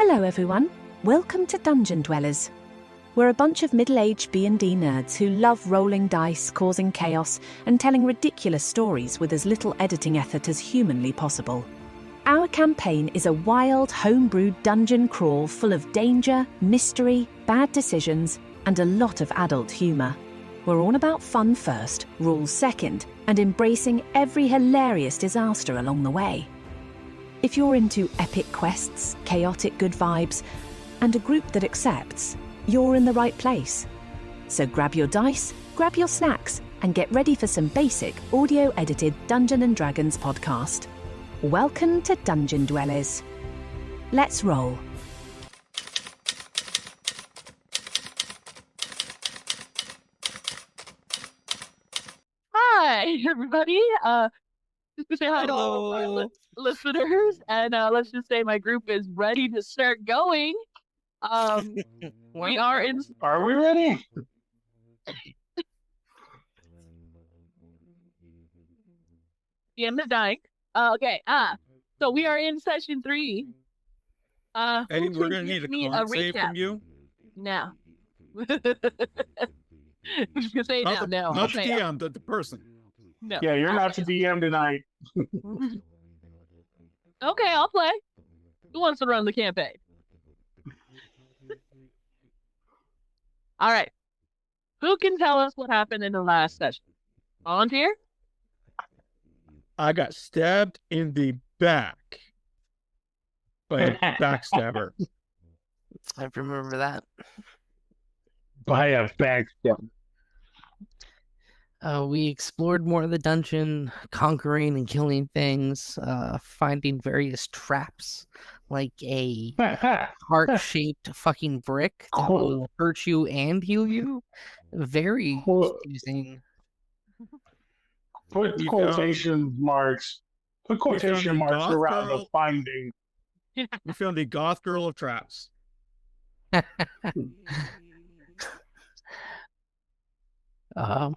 Hello everyone, welcome to Dungeon Dwellers. We're a bunch of middle-aged B&D nerds who love rolling dice, causing chaos, and telling ridiculous stories with as little editing effort as humanly possible. Our campaign is a wild, homebrewed dungeon crawl full of danger, mystery, bad decisions, and a lot of adult humour. We're all about fun first, rules second, and embracing every hilarious disaster along the way. If you're into epic quests, chaotic good vibes, and a group that accepts, you're in the right place. So grab your dice, grab your snacks, and get ready for some basic audio-edited Dungeons & Dragons podcast. Welcome to Dungeon Dwellers. Let's roll. Hi, everybody. Just to say hi to all of our listeners, and let's just say my group is ready to start going. We are in. Are we ready? DM is dying. Okay. So we are in session 3. Eddie, we're gonna need a con save from you. Now. I'm just gonna say Not now. Not the Okay. DM, the person. No. Yeah, you're not the DM tonight. Okay, I'll play. Who wants to run the campaign? All right. Who can tell us what happened in the last session? Volunteer? I got stabbed in the back by a backstabber. I remember that. By a backstab. We explored more of the dungeon, conquering and killing things, finding various traps, like a heart-shaped fucking brick that will hurt you and heal you. Very confusing. Put quotation marks. Put quotation marks around the finding. We found the goth girl of traps.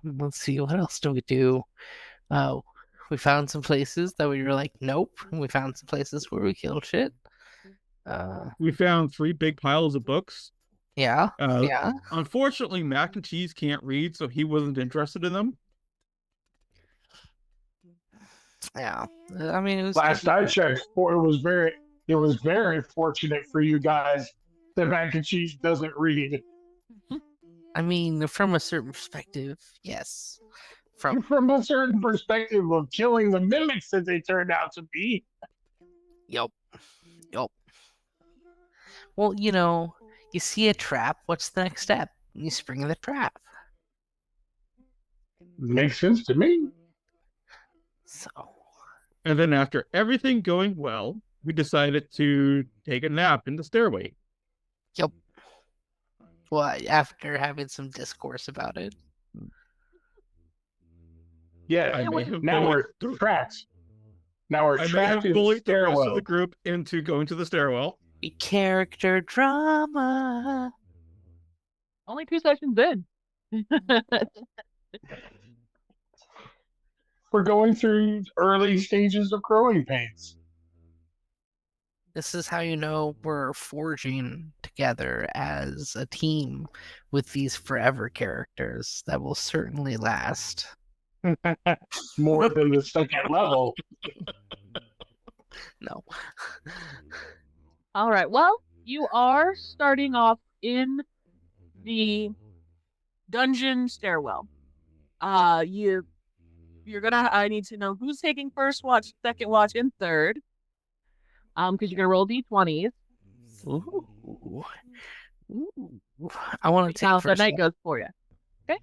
Let's see, what else do we do? We found some places that we were like, nope. We found some places where we killed shit. We found 3 big piles of books. Yeah. Unfortunately, Mac and Cheese can't read, so he wasn't interested in them. Yeah. I mean, it was Last I checked, it was very fortunate for you guys that Mac and Cheese doesn't read. I mean, from a certain perspective, yes. From a certain perspective of killing the mimics that they turned out to be. Yup. Well, you see a trap, what's the next step? You spring the trap. Makes sense to me. So. And then after everything going well, we decided to take a nap in the stairway. Yup. Well, after having some discourse about it. Yeah, now we're trapped. Now we're trapped in the stairwell. The rest of the group into going to the stairwell. Character drama. Only 2 sessions in. We're going through early stages of growing pains. This is how you know we're forging together as a team with these forever characters that will certainly last. More than the second level. No. All right. Well, you are starting off in the dungeon stairwell. You're gonna. I need to know who's taking first watch, second watch, and third. Because you're gonna roll d20s. Ooh. I want to take how first. the night goes for you. Okay.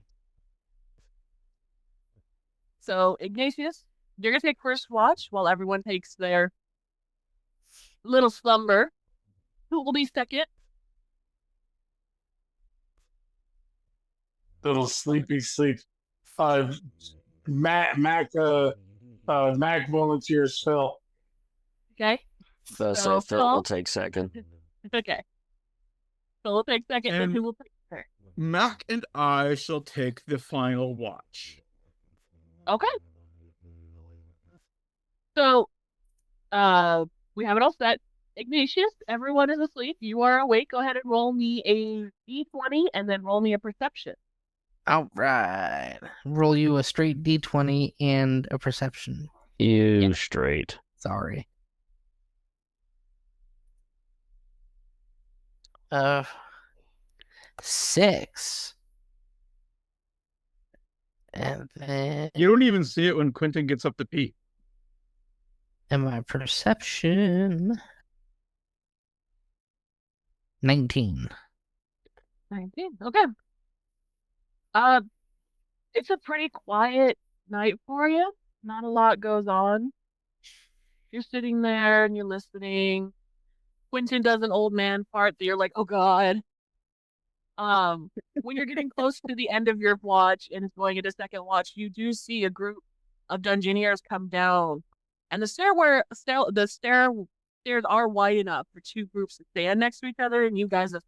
So Ignatius, you're gonna take first watch while everyone takes their little slumber. Who will be second? Little sleepy sleep. Mac volunteers Phil. Okay. First, So, Phil will take second. Okay. Phil will take second, and who will take third? Mac and I shall take the final watch. Okay. So, we have it all set. Ignatius, everyone is asleep. You are awake. Go ahead and roll me a d20 and then roll me a perception. All right. Roll you a straight d20 and a perception. You straight. Sorry. 6. And then You don't even see it when Quentin gets up to pee. and my perception 19. 19. Okay. It's a pretty quiet night for you. Not a lot goes on. You're sitting there and you're listening. Quentin does an old man part that you're like, oh God. When you're getting close to the end of your watch and it's going into second watch, you do see a group of Dungeoneers come down, and the stairs are wide enough for two groups to stand next to each other, and you guys are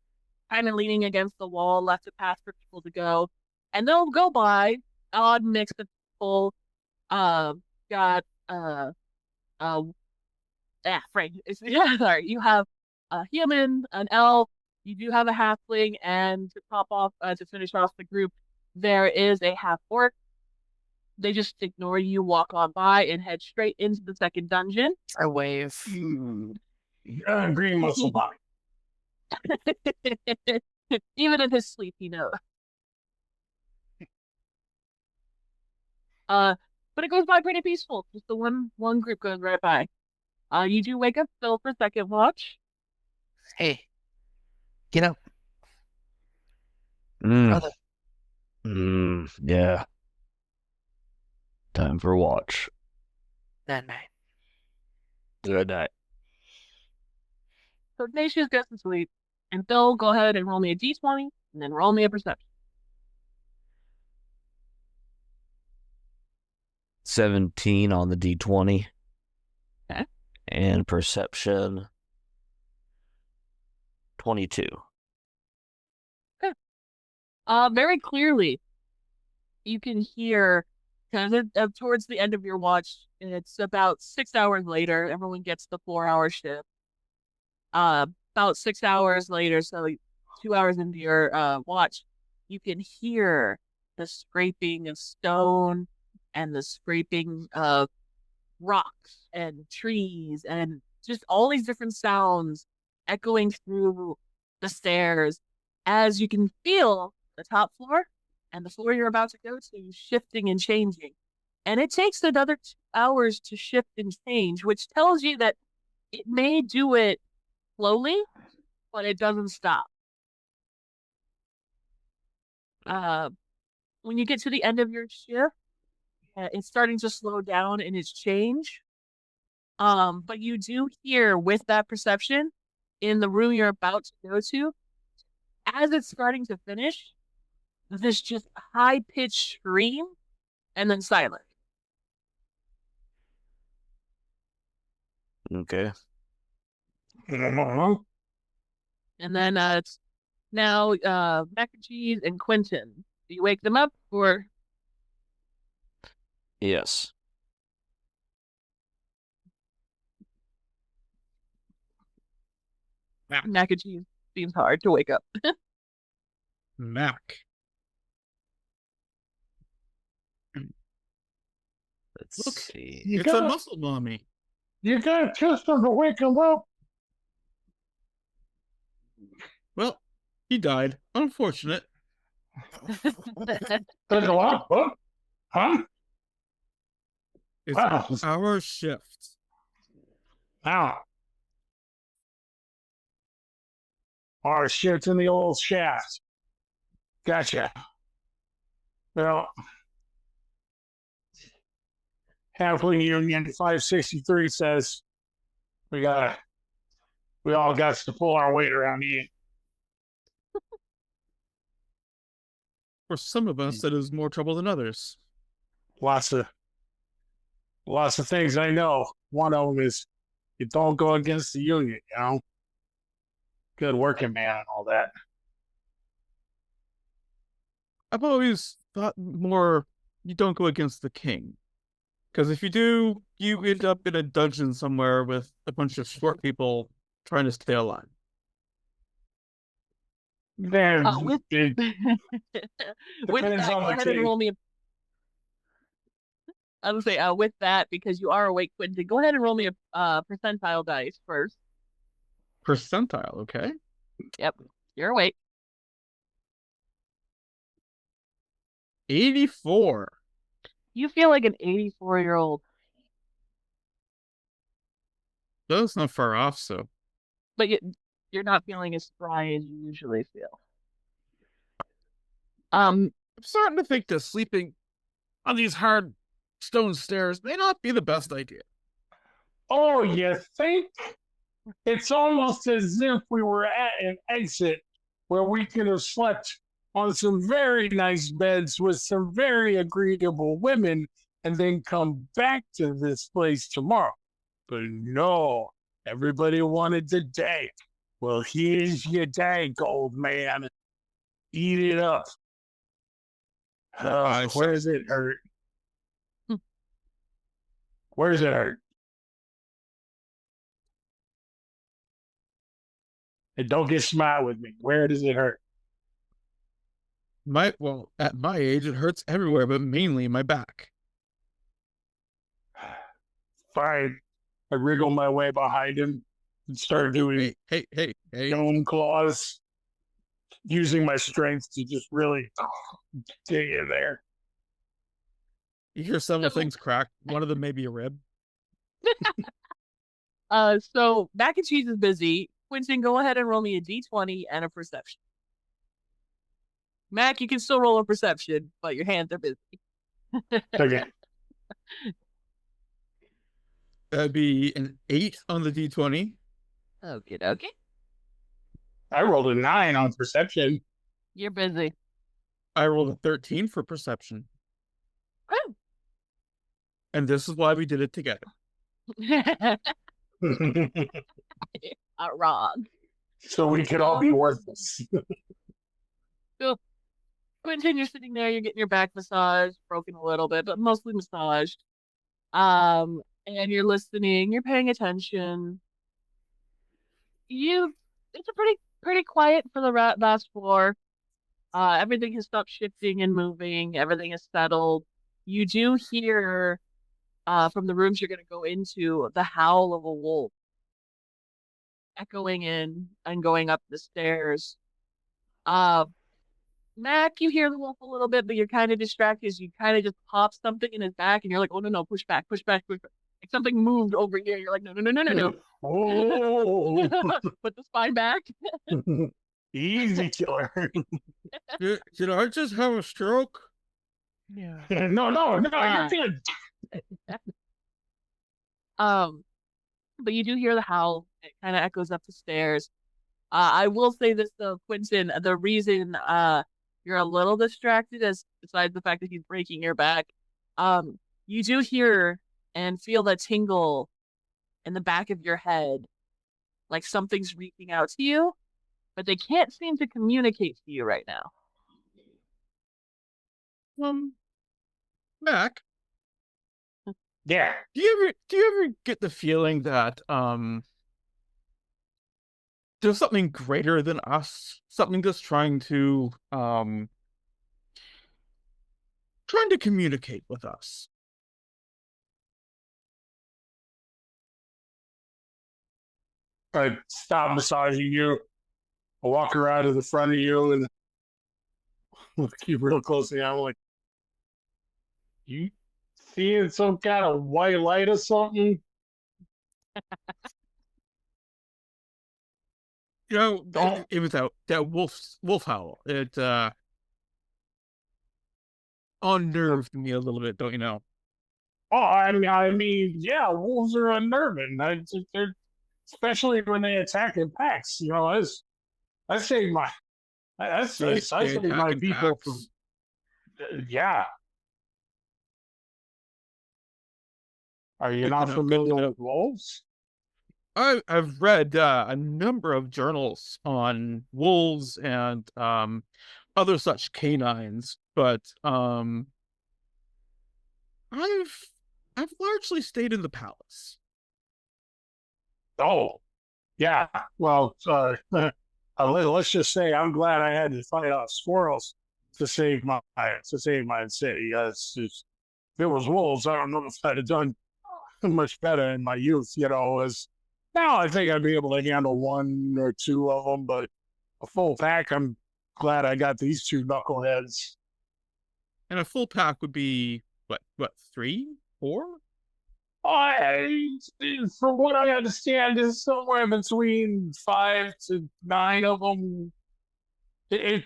kind of leaning against the wall, left a path for people to go, and they'll go by. Odd mix of people. Got Frank. Yeah, sorry. You have a human, an elf. You do have a halfling, and to finish off the group, there is a half orc. They just ignore you, walk on by, and head straight into the second dungeon. I wave. Green muscle body. Even in his sleep, he knows. But it goes by pretty peaceful. Just the one group goes right by. You do wake up Phil for second watch. Hey, get up. Brother. Yeah. Time for watch. That night. Good night. So Ignatius goes to sleep, and Phil, go ahead and roll me a d20, and then roll me a perception. 17 on the d20. Okay. And perception 22. Okay. Very clearly, you can hear kind of towards the end of your watch, and it's about 6 hours later. Everyone gets the 4-hour shift. About 6 hours later, so 2 hours into your watch, you can hear the scraping of stone and the scraping of rocks and trees and just all these different sounds echoing through the stairs as you can feel the top floor and the floor you're about to go to shifting and changing. And it takes another 2 hours to shift and change, which tells you that it may do it slowly, but it doesn't stop. When you get to the end of your shift, it's starting to slow down in its change. But you do hear with that perception in the room you're about to go to, as it's starting to finish, this just high-pitched scream and then silence. Okay. And then it's now Mac and Cheese and Quentin. Do you wake them up or? Yes. Mac and Cheese seems hard to wake up. Mac. Let's Look, see. It's a muscle mommy. You gotta kiss them to wake them up. Well, he died. Unfortunate. There's a lot, huh? It's Wow. our shift. Wow. Our shit's in the old shaft. Gotcha. Well, Halfling Union 563 says we all got to pull our weight around here. For some of us, that is more trouble than others. Lots of things I know. One of them is you don't go against the union, you know? Good working man and all that. I've always thought more you don't go against the king. Because if you do, you end up in a dungeon somewhere with a bunch of short people trying to stay alive. Then With it with depends that, on go the ahead and case. roll me. I would say with that, because you are awake, Quentin, go ahead and roll me a percentile dice first. Percentile, okay. Yep, you're awake. 84. You feel like an 84-year-old, That's not far off, so. but you're not feeling as spry as you usually feel. I'm starting to think that sleeping on these hard stone stairs may not be the best idea. Oh, you think? It's almost as if we were at an exit where we could have slept on some very nice beds with some very agreeable women and then come back to this place tomorrow. But no, everybody wanted the day. Well, here's your day, old man. Eat it up. Where does it hurt? Where does it hurt? And don't get smart with me. Where does it hurt? At my age, it hurts everywhere, but mainly my back. Fine. I wriggle my way behind him and start doing Hey. stone claws, using my strength to just really dig in there. You hear several things crack. One of them may be a rib. So Mac and Cheese is busy. Quentin, go ahead and roll me a d20 and a perception. Mac, you can still roll a perception, but your hands are busy. Okay. That'd be an 8 on the d20. Okay. I rolled a 9 on perception. You're busy. I rolled a 13 for perception. Oh. And this is why we did it together. Not wrong. So we could all be worthless. So, Quentin, you're sitting there, you're getting your back massaged, broken a little bit, but mostly massaged. And you're listening, you're paying attention. It's a pretty quiet for the last floor. Everything has stopped shifting and moving. Everything is settled. You do hear, from the rooms you're going to go into, the howl of a wolf echoing in and going up the stairs. Mac, you hear the wolf a little bit, but you're kind of distracted as you kind of just pop something in his back, and you're like, oh, no, push back. Like something moved over here. You're like, no. Oh. Put the spine back. Easy killer. Did I just have a stroke? Yeah. No, you're good. But you do hear the howl. It kind of echoes up the stairs. I will say this though, Quentin, the reason you're a little distracted, besides the fact that he's breaking your back, you do hear and feel that tingle in the back of your head, like something's reaching out to you, but they can't seem to communicate to you right now. Mac, Yeah. do you ever get the feeling that there's something greater than us, something that's trying to communicate with us? I stop massaging you. I walk around to the front of you and look you real closely. I'm like, you seeing some kind of white light or something? You know, Don't- it was that wolf howl. It unnerved me a little bit, don't you know? Oh, I mean, yeah, wolves are unnerving. They're, especially when they attack in packs. You know, I save my people from. Yeah. Are you not familiar with wolves? I've read a number of journals on wolves and other such canines, but I've largely stayed in the palace. Oh, Yeah. Well, let's just say I'm glad I had to fight off squirrels to save my city. If it was wolves, I don't know if I'd have done much better in my youth. As now I think I'd be able to handle one or two of them, but a full pack, I'm glad I got these two knuckleheads. And a full pack would be what, 3, 4? From what I understand, is somewhere between 5 to 9 of them.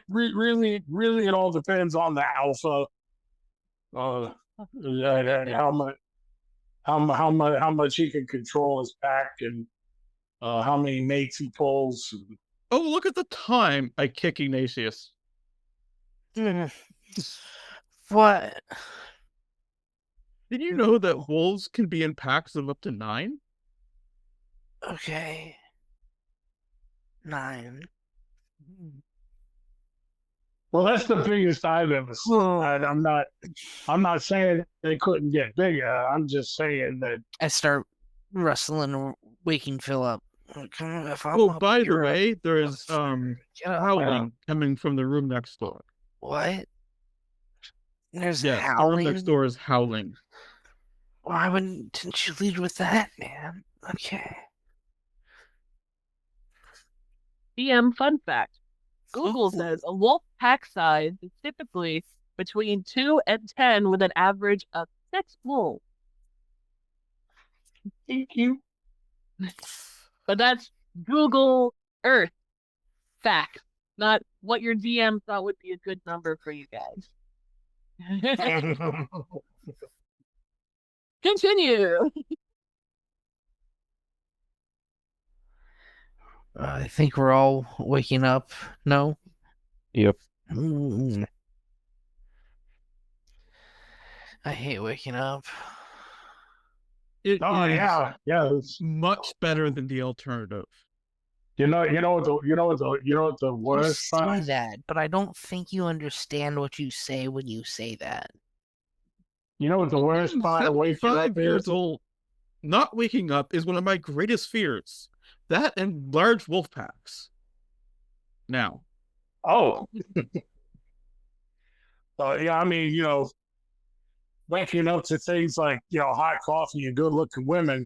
Really, it all depends on the alpha, and how much he can control his pack, and how many mates he pulls. Oh, look at the time I kick Ignatius. What? Did you know that wolves can be in packs of up to 9? Okay. 9. Well, that's the biggest I've ever seen. I'm not saying they couldn't get bigger. I'm just saying that. I start wrestling or waking Phil up. Oh, by the way, there is howling coming from the room next door. What? There's The room howling? next door is howling. Why didn't you lead with that, man? Okay. DM fun fact. Google says a wolf pack size is typically between 2 and 10 with an average of 6 wolves. Thank you. But that's Google Earth fact, not what your DM thought would be a good number for you guys. Continue. I think we're all waking up. No? Yep. I hate waking up. It Oh is yeah. It's much better than the alternative. You know what the You worst say part? that, but I don't think you understand what you say when you say that. You know what the worst I'm part of waking up 75 years is? old. Not waking up is one of my greatest fears. That and large wolf packs. Now. Oh. Yeah, I mean, waking up to things like, hot coffee and good looking women,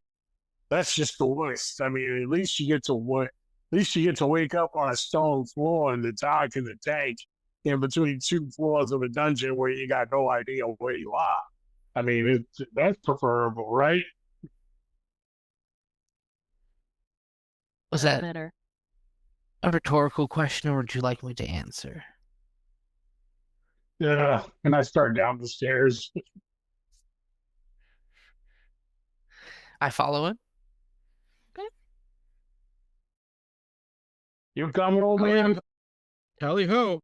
that's just the worst. I mean, at least you get to wake up on a stone floor in the dark in the tank in between 2 floors of a dungeon where you got no idea where you are. I mean, that's preferable, right? Was that better? a rhetorical question, or would you like me to answer? Yeah. And I start down the stairs. I follow him. You coming, old man? Tally ho.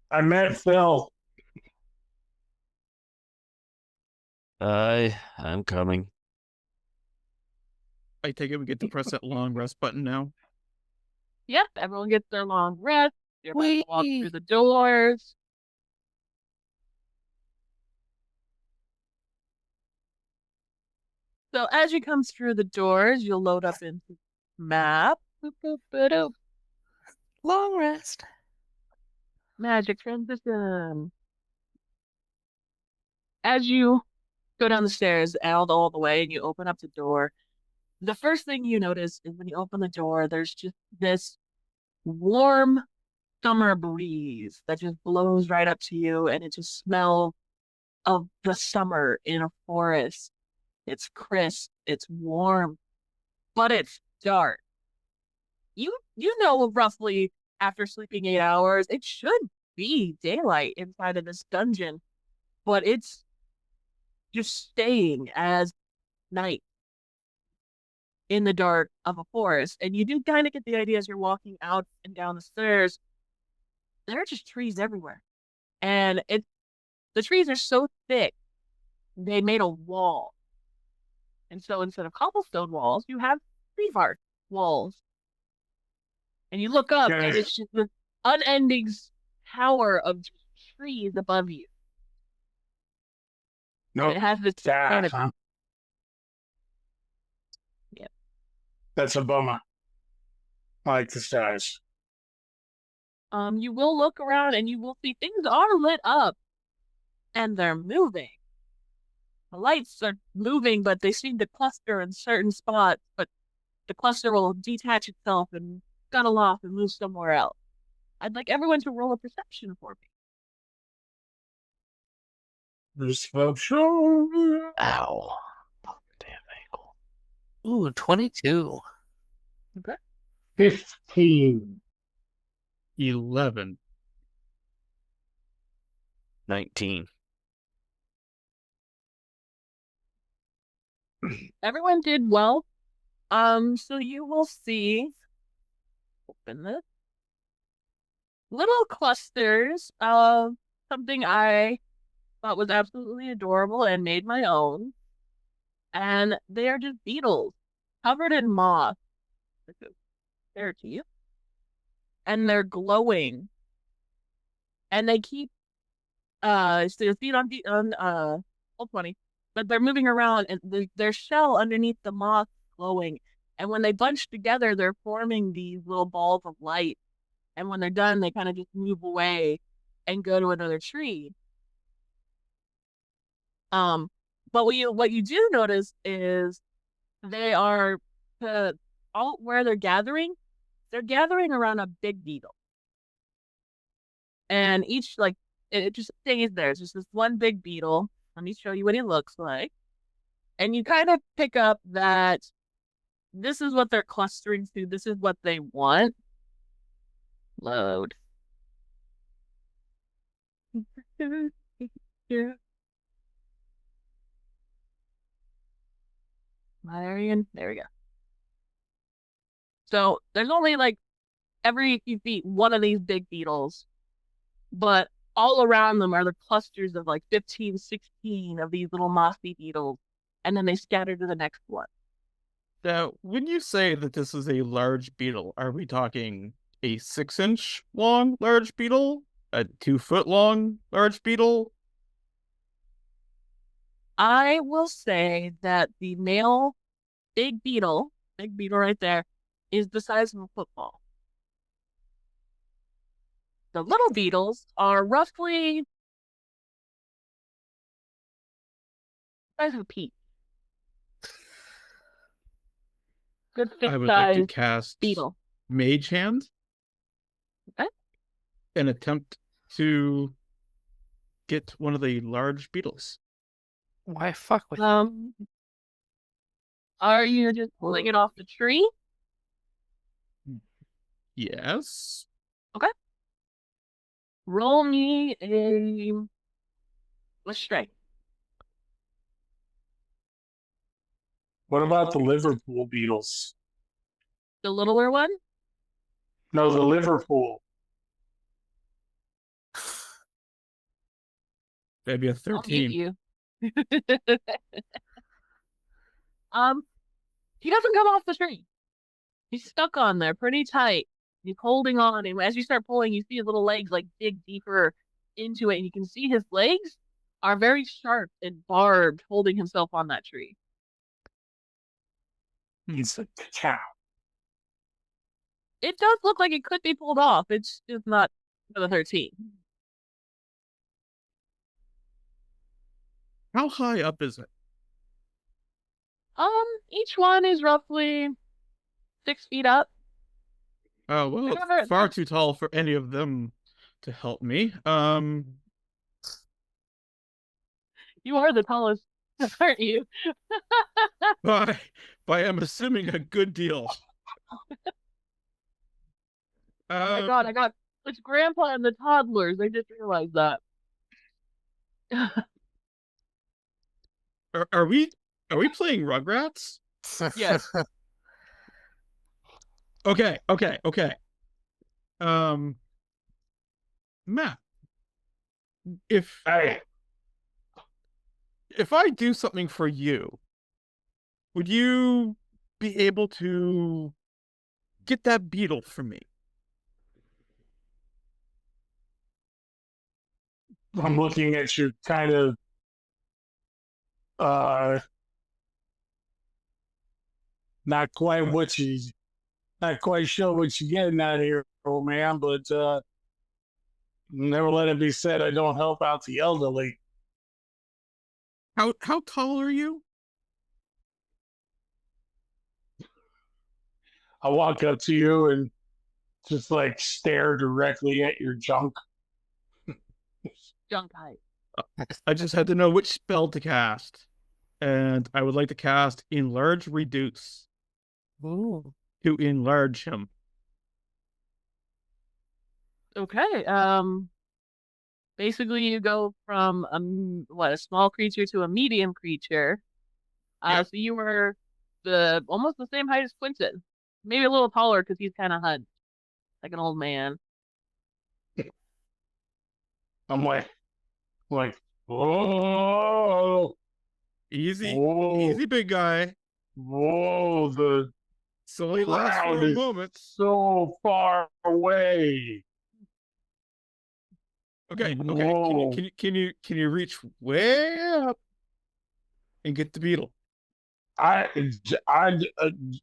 I met Phil. I'm coming. I take it we get to press that long rest button now. Yep, everyone gets their long rest. You're about to walk Whee! through the doors. So as you come through the doors, you'll load up into map. Boop, boop, boop. Long rest. Magic transition. As you go down the stairs all the way and you open up the door, the first thing you notice is when you open the door, there's just this warm summer breeze that just blows right up to you, and it just smells of the summer in a forest. It's crisp, it's warm, but it's dark. You know roughly after sleeping 8 hours, it should be daylight inside of this dungeon, but it's just staying as night in the dark of a forest. And you do kind of get the idea as you're walking out and down the stairs, there are just trees everywhere. And the trees are so thick, they made a wall. And so instead of cobblestone walls, you have tree bark walls. And you look up, and it's just this unending tower of trees above you. No, And it has this that, canopy. huh? Yep. That's a bummer. I like the stars. You will look around and you will see things are lit up and they're moving. The lights are moving, but they seem to cluster in certain spots, but the cluster will detach itself and scuttle off and move somewhere else. I'd like everyone to roll a perception for me. Perception. Ow. Damn ankle. Ooh, 22. Okay. 15. 11. 19. Everyone did well. So you will see, open this, little clusters of something I thought was absolutely adorable and made my own. And they are just beetles covered in moss. There to you. And they're glowing. And they keep so their feet on hold 20. But they're moving around and their shell underneath the moss glowing. And when they bunch together, they're forming these little balls of light. And when they're done, they kind of just move away and go to another tree. But what you do notice is they are all where they're gathering around a big beetle. And each it just stays there. It's just this one big beetle. Let me show you what he looks like. And you kind of pick up that this is what they're clustering to. This is what they want. Load. There we go. So there's only every few feet one of these big beetles, but all around them are the clusters of 15, 16 of these little mossy beetles, and then they scatter to the next one. Now, when you say that this is a large beetle, are we talking a 6-inch long large beetle? A 2-foot long large beetle? I will say that the male big beetle right there, is the size of a football. The little beetles are roughly the size of a pea. Good I would like to thick-sized cast beetle. Mage Hand. Okay. And attempt to get one of the large beetles. Why fuck with Are you just pulling it off the tree? Yes. Okay. Roll me a strength. What about the Liverpool Beatles? The littler one? No, the Liverpool. That'd be a I'll mute 13. you. He doesn't come off the tree. He's stuck on there pretty tight. He's holding on, and as you start pulling, you see his little legs dig deeper into it, and you can see his legs are very sharp and barbed, holding himself on that tree. He's a cow. It does look like it could be pulled off. It's just not for the 13. How high up is it? Each one is roughly 6 feet up. Oh, well, it's far too tall for any of them to help me. You are the tallest, aren't you? by I'm assuming a good deal. Oh my God, I got it's Grandpa and the toddlers. I just realized that. Are we playing Rugrats? Yes. Okay. Matt, if Hey, I do something for you, would you be able to get that beetle for me? I'm looking at you kind of not quite sure what you're getting out here, old man, but never let it be said I don't help out the elderly. How tall are you? I walk up to you and just like stare directly at your junk. Junk height. I just had to know which spell to cast. And I would like to cast Enlarge Reduce Ooh. to enlarge him. Okay. Basically, you go from a small creature to a medium creature. Yep. So you were almost the same height as Quentin, maybe a little taller because he's kind of hunched, like an old man. I'm like, whoa, Easy, whoa, easy, big guy. whoa, the It's only lasts for crowd a is moment. so far away. Okay. Whoa. Can you reach way up and get the beetle?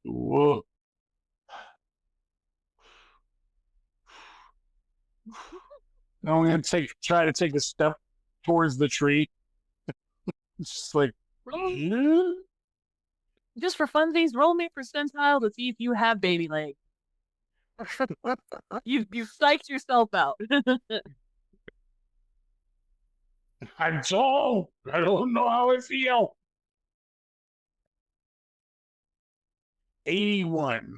Whoa. I'm gonna try to take a step towards the tree. It's just like, Roll, just for funsies, roll me percentile to see if you have baby legs. You psyched yourself out. I'm tall. I don't know how I feel. 81.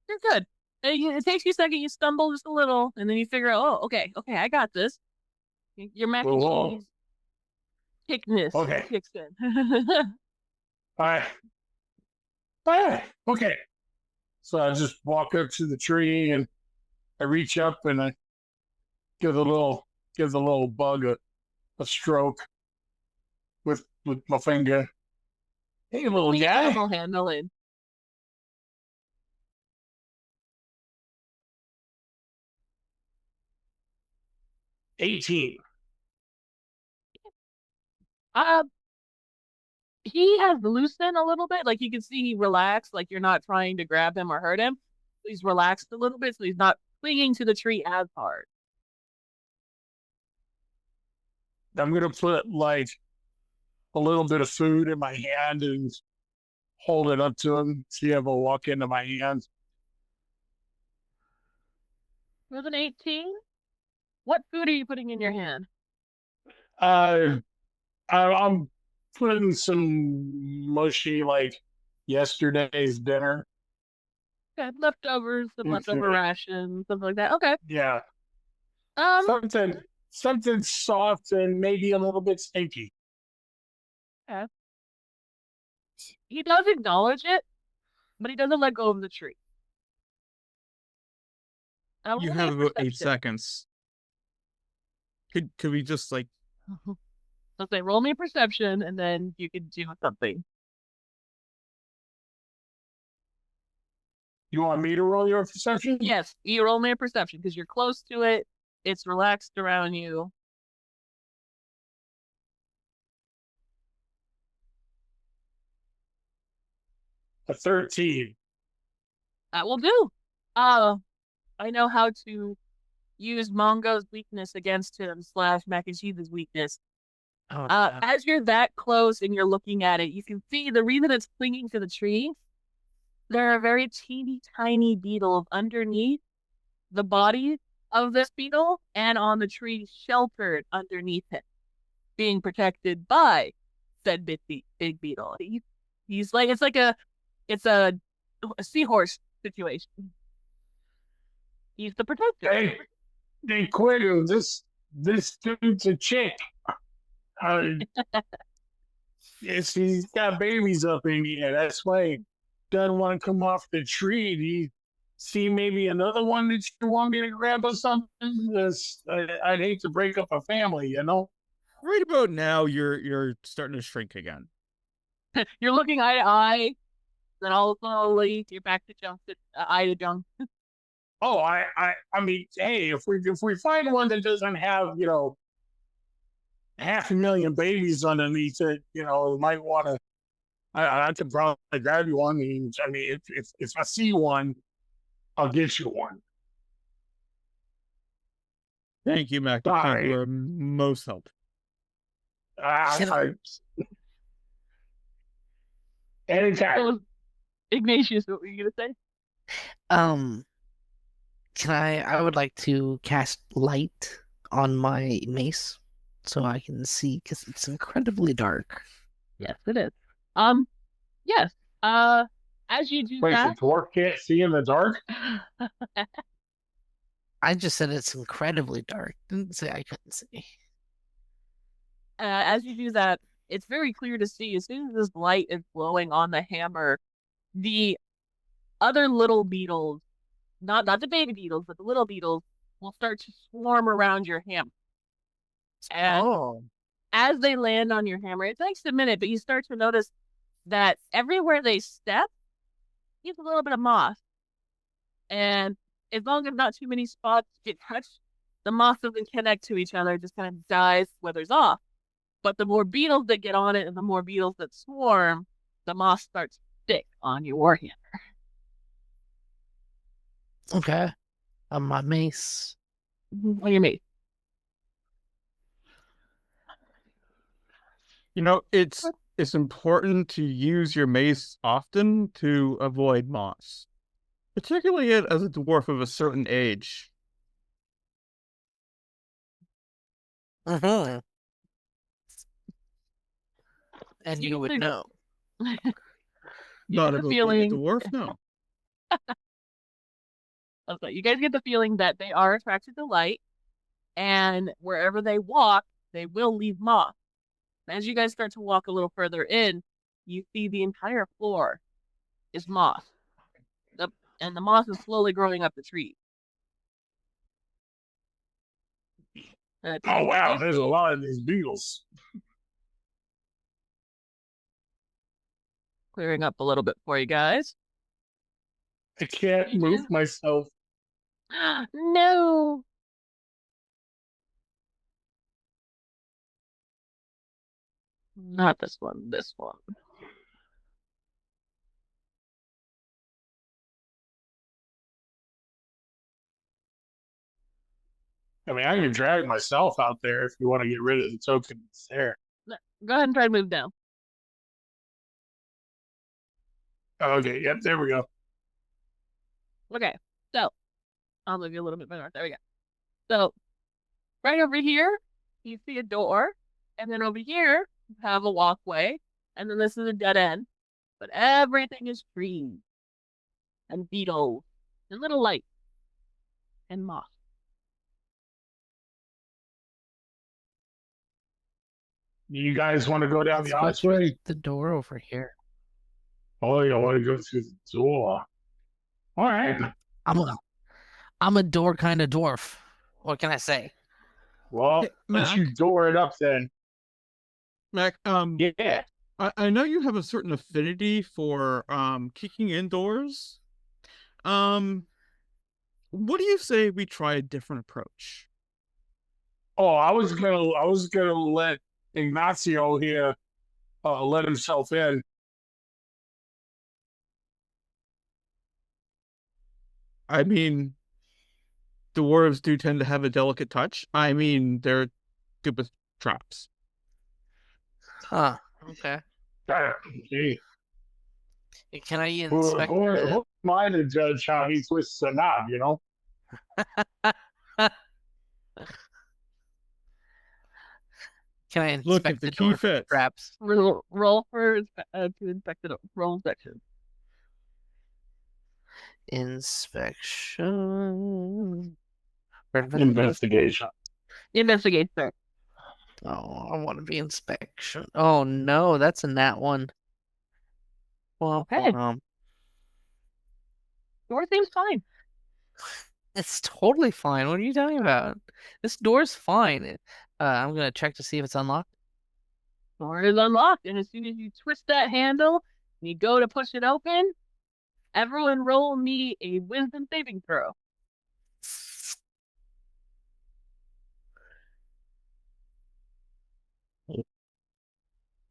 You're good. It takes you a second. You stumble just a little, and then you figure out, oh, okay, I got this. Your mac and Whoa. cheese thickness Okay. kicks in. All right. Okay. So I just walk up to the tree and I reach up and I give the little bug a stroke with my finger. Hey, little guy. Animal handling. $18. He has loosened a little bit. Like you can see he relaxed, like you're not trying to grab him or hurt him. He's relaxed a little bit, so he's not clinging to the tree as hard. I'm gonna put like a little bit of food in my hand and hold it up to him. See if he'll walk into my hands. With an 18, what food are you putting in your hand? I'm putting some mushy like yesterday's dinner. Okay, leftovers, some leftover rations, something like that. Okay. Yeah, Um, something soft and maybe a little bit stinky. he does acknowledge it, but he doesn't let go of the tree. You Roll me have a about 8 perception. seconds. Could we just like Let's say roll me a perception, and then you can do something. You want me to roll your perception? Yes, you roll me a perception because you're close to it. It's relaxed around you. A 13. That will do. I know how to use Mongo's weakness against him / Mac and Cheese's weakness. Oh, As you're that close and you're looking at it, you can see the reason it's clinging to the tree. There are very teeny tiny beetles underneath the body of this beetle and on the tree sheltered underneath it, being protected by said big beetle. He's like it's a seahorse situation. He's the protector. Hey, Quinn, this dude's a chick. Yes, he's got babies up in here. That's why he doesn't want to come off the tree. Do you see maybe another one that you want me to grab or something? I'd hate to break up a family, you know? right about now you're starting to shrink again. You're looking eye to eye, then all slowly you're back to junk, eye to junk. Oh, I mean, hey, if we find one that doesn't have, 500,000 babies underneath it, might want to I could probably grab you one. I mean, if I see one, I'll get you one. Thank you, Mac. You Sorry. are most helpful. Anytime. So, Ignatius, what were you gonna say? Can I would like to cast light on my mace so I can see because it's incredibly dark. Yes, it is. Yes. As you do Wait, the that, dwarf can't see in the dark? I just said it's incredibly dark. Didn't say I couldn't see. as you do that, it's very clear to see as soon as this light is glowing on the hammer, the other little beetles, not the baby beetles, but the little beetles, will start to swarm around your hammer. And Oh, as they land on your hammer, it takes a minute, but you start to notice that everywhere they step, there's a little bit of moss. And as long as not too many spots get touched, the moss doesn't connect to each other, it just kind of dies, withers off. But the more beetles that get on it and the more beetles that swarm, the moss starts to stick on your warhammer. okay. On my mace. On your mate. You know, it's important to use your mace often to avoid moss, particularly as a dwarf of a certain age. Mm-hmm. And You you would think- know. Not the about feeling- the dwarf, no. Okay, you guys get the feeling that they are attracted to light, and wherever they walk, they will leave moss. As you guys start to walk a little further in, you see the entire floor is moss. And the moss is slowly growing up the tree. Oh, wow, there's a lot of these beetles. Clearing up a little bit for you guys. I can't move myself. No. Not this one, this one. I mean, I can drag myself out there if you want to get rid of the token that's there. Go ahead and try to move down. Okay, yep, there we go. Okay, so I'll move you a little bit better. There we go. So right over here, you see a door, and then over here, you have a walkway, and then this is a dead end. But everything is trees and beetles and little lights and moss. You guys want to go down the Let's go archway? through the door over here. Oh, you want to go through the door? All right. I'm a door kind of dwarf. What can I say? Well, Hey, let's Mac? you door it up then. Mac, Yeah. I know you have a certain affinity for kicking indoors. What do you say we try a different approach? Oh, I was gonna let Ignacio here let himself in. I mean, dwarves do tend to have a delicate touch. I mean, they're good with traps. Huh. Okay. Gee, Can I who inspect am I to judge how he twists a knob? You know. Can I Look, inspect if the the key door for fits. traps? Roll for to inspect the roll inspection. Inspection. Investigation. Investigate, sir. Oh, I want to be inspection. Oh no, that's a nat one. Well, Okay. Door seems fine. it's totally fine. What are you talking about? This door's fine. I'm gonna check to see if it's unlocked. Door is unlocked, and as soon as you twist that handle and you go to push it open, everyone roll me a wisdom saving throw.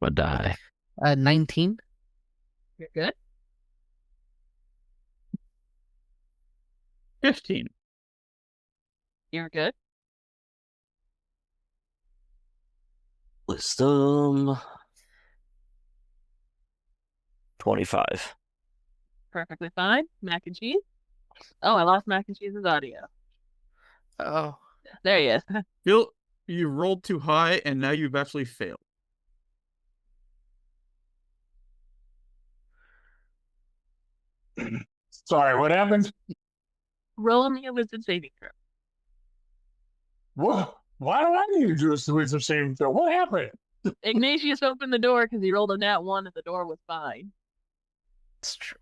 A die. 19. You're good. 15. You're good. Wisdom. 25. Perfectly fine. Mac and cheese. Oh, I lost Mac and cheese's audio. Oh, There he is. Bill, you rolled too high, and now you've actually failed. Sorry, what happened? Roll me a wisdom saving throw. What? Why do I need to do a wisdom saving throw? What happened? Ignatius opened the door because he rolled a nat 1 and the door was fine. it's true.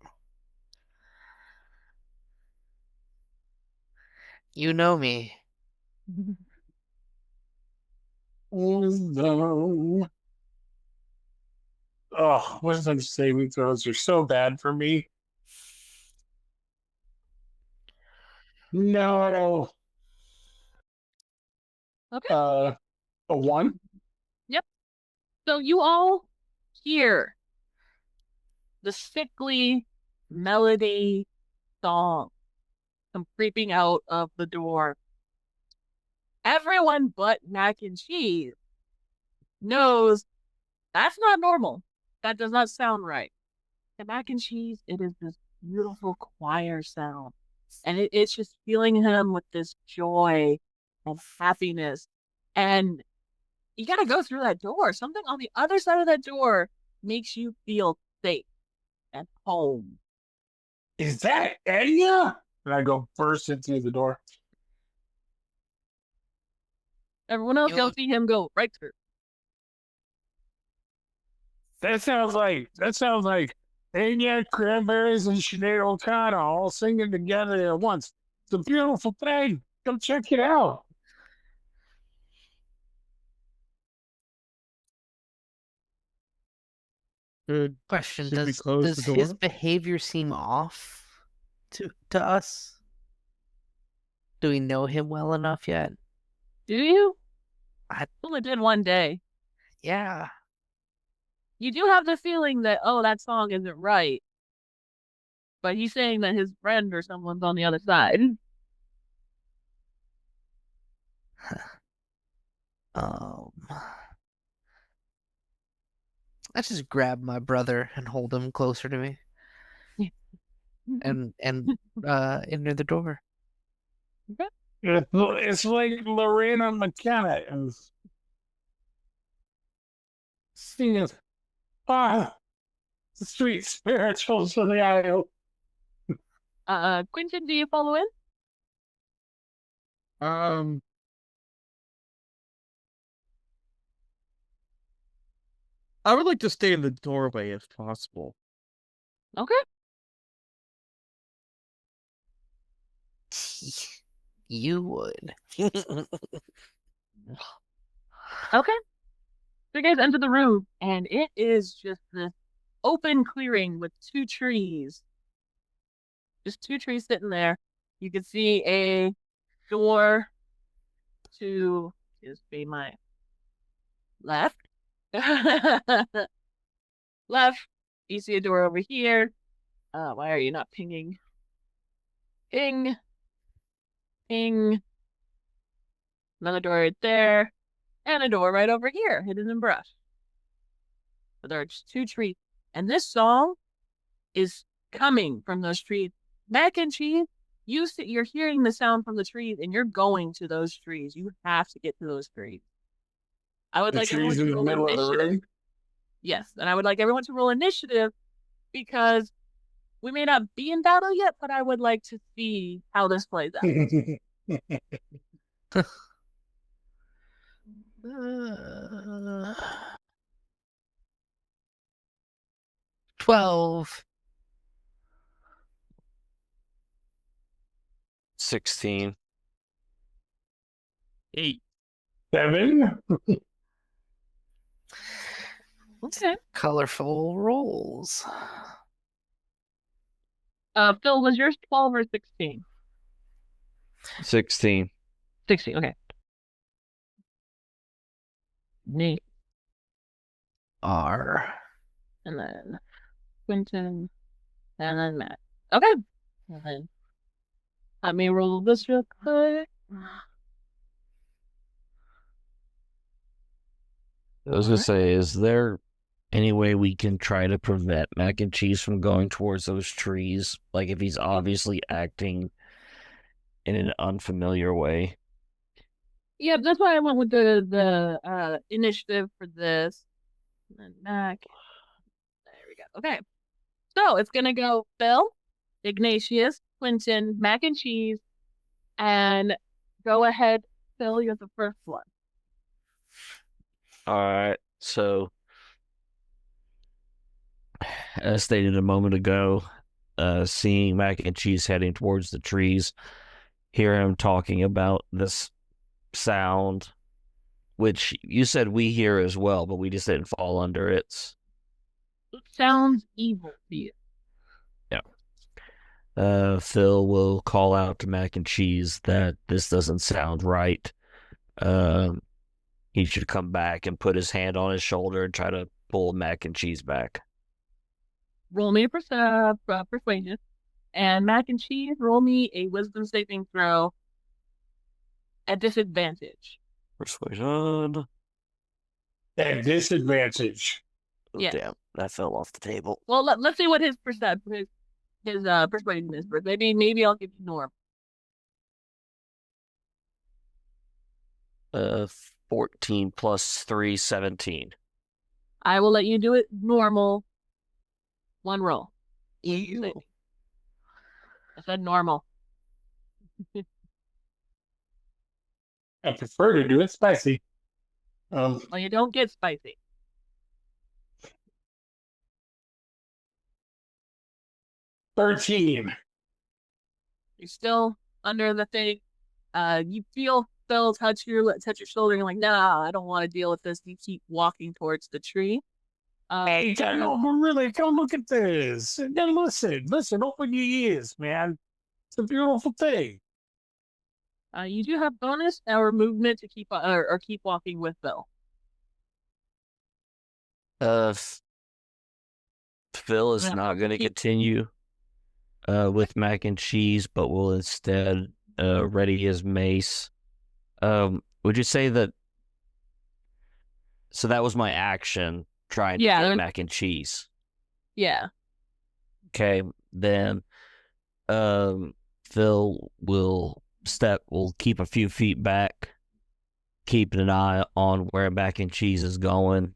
You know me. Wisdom. Oh, wisdom saving throws are so bad for me. No. Okay. A 1? Yep. So you all hear the sickly melody song come creeping out of the door. Everyone but Mac and Cheese knows that's not normal. That does not sound right. The Mac and Cheese, it is this beautiful choir sound. And it's just filling him with this joy and happiness. And you got to go through that door. Something on the other side of that door makes you feel safe and home. Is that Enya? And I go burst into the door. Everyone else, You- you'll see him go right through. That sounds like Enya, Cranberries, and Sinead O'Connor all singing together at once. It's a beautiful thing. Come check it out. Good. Question: Should we Does close the his door? behavior seem off to us? Do we know him well enough yet? Do you? I- only did one day. Yeah. You do have the feeling that, oh, that song isn't right. But he's saying that his friend or someone's on the other side. Um. I just grab my brother and hold him closer to me, and enter the door. It's like Lorena McKenna and singing the sweet spirituals of the aisle. Quentin, do you follow in? I would like to stay in the doorway if possible. Okay. You would. Okay. So you guys enter the room, and it is just this open clearing with two trees. Just two trees sitting there. You can see a door to just be my left. Left. You see a door over here. Why are you not pinging? Ping. Ping. Another door right there. And a door right over here, hidden in brush. But there are just two trees. And this song is coming from those trees. Mac and Cheese, you're hearing the sound from the trees, and you're going to those trees. You have to get to those trees. I would The like everyone trees to in the roll middle of the initiative. room. Yes, and I would like everyone to roll initiative because we may not be in battle yet, but I would like to see how this plays out. 12. 16. 8. 7. Okay. Colorful rolls. Phil, was yours 12 or 16? 16. 16, okay. Neat. R. And then Quentin, and then Matt. Okay. And then let me roll this real quick. I was gonna say, is there any way we can try to prevent Mac and Cheese from going towards those trees? Like if he's obviously acting in an unfamiliar way. Yeah, that's why I went with the initiative for this. And then Mac. There we go. Okay. So it's gonna go Phil, Ignatius, Quentin, Mac and Cheese, and go ahead, Phil, you're the first one. Alright, so as stated a moment ago, seeing Mac and Cheese heading towards the trees, hear him talking about this sound, which you said we hear as well, but we just didn't fall under it. It sounds evil to you. Yeah. Phil will call out to Mac and Cheese that this doesn't sound right. He should come back and put his hand on his shoulder and try to pull Mac and Cheese back. Roll me a persuasion. And Mac and Cheese, roll me a wisdom saving throw at disadvantage. Persuasion. At disadvantage. Oh, Yes. damn, that fell off the table. Well, let's see what his persuasion is. But maybe I'll give you Norm. 14 plus 3, 17. I will let you do it normal. One roll. Ew. I said normal. I prefer to do it spicy. Well, you don't get spicy. $13. You're still under the thing. You feel Phil touch your shoulder, and you're like, nah, I don't want to deal with this. You keep walking towards the tree. Hey, really, come look at this. And then listen, open your ears, man. It's a beautiful thing. You do have bonus or movement to keep or keep walking with Phil. Phil is Yeah, not going to keep- continue with Mac and Cheese, but will instead ready his mace. Would you say that? So that was my action, trying to get Mac and Cheese. Yeah. Okay, then Phil will keep a few feet back, keeping an eye on where Mac and Cheese is going,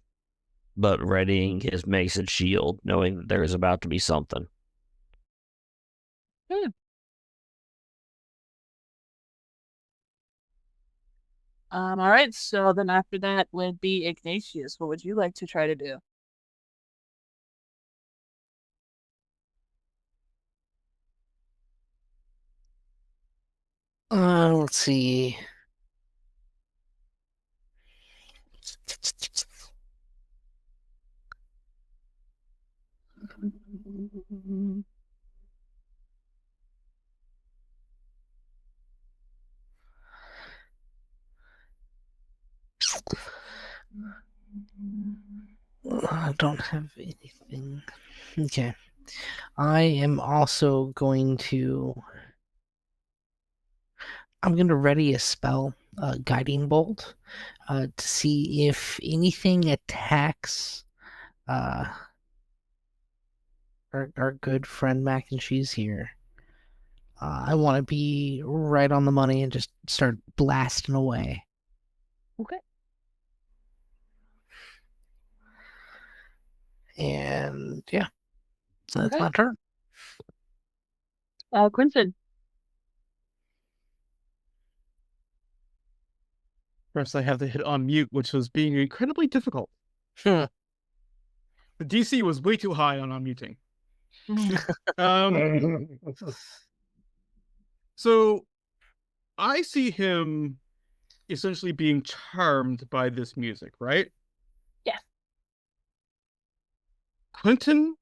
but readying his mace and shield, knowing that there is about to be something. Good. All right. So then after that would be Ignatius. What would you like to try to do? Let's see. I don't have anything. Okay. I am also going to. I'm going to ready a spell, Guiding Bolt, to see if anything attacks our good friend Mac and Cheese here. I want to be right on the money and just start blasting away. Okay. And yeah, so that's Okay. my turn. Quinton. First, I have to hit on mute, which was being incredibly difficult. Hmm. The DC was way too high on unmuting. So I see him essentially being charmed by this music, right? Yes. Quentin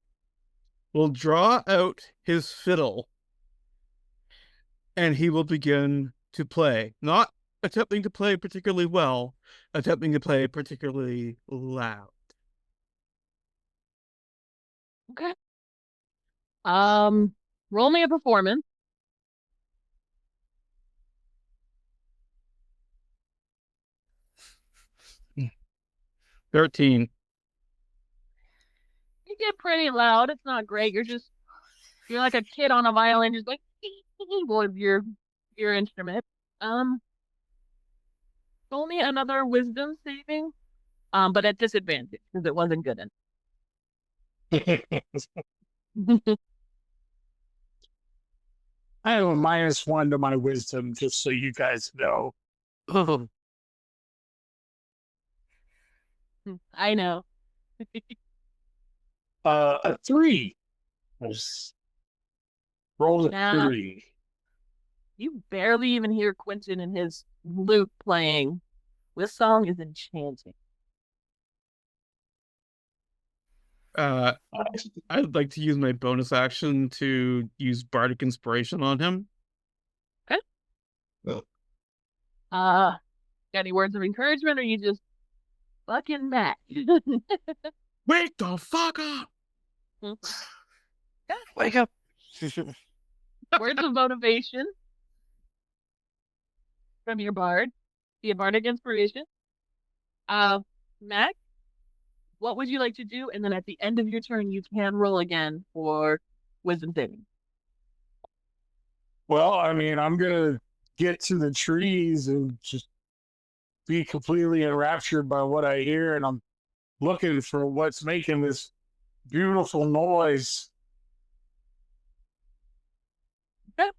will draw out his fiddle and he will begin to play. Not attempting to play particularly well, attempting to play particularly loud. Okay. Roll me a performance. 13. You get pretty loud. It's not great. You're like a kid on a violin, just like with your instrument. Roll me another wisdom saving. But at disadvantage because it wasn't good enough. I have a -1 to my wisdom, just so you guys know. Oh, I know. A 3. Just rolled a Nah. 3. You barely even hear Quentin and his lute playing. This song is enchanting. I'd like to use my bonus action to use bardic inspiration on him. Got any words of encouragement, or you just fucking mad? Wake the fuck up! wake up! Words of motivation from your bard. The bardic inspiration. Mac, what would you like to do? And then at the end of your turn, you can roll again for wisdom saving. Well, I mean, I'm going to get to the trees and just be completely enraptured by what I hear, and I'm looking for what's making this beautiful noise. Okay.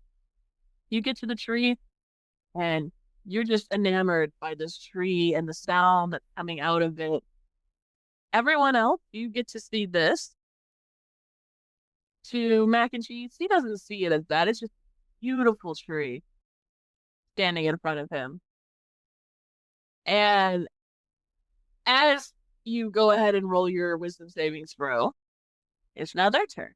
You get to the tree, and you're just enamored by this tree and the sound that's coming out of it. Everyone else, you get to see this. To Mac and Cheese, he doesn't see it as that. It's just a beautiful tree standing in front of him. And as you go ahead and roll your wisdom savings throw, it's now their turn.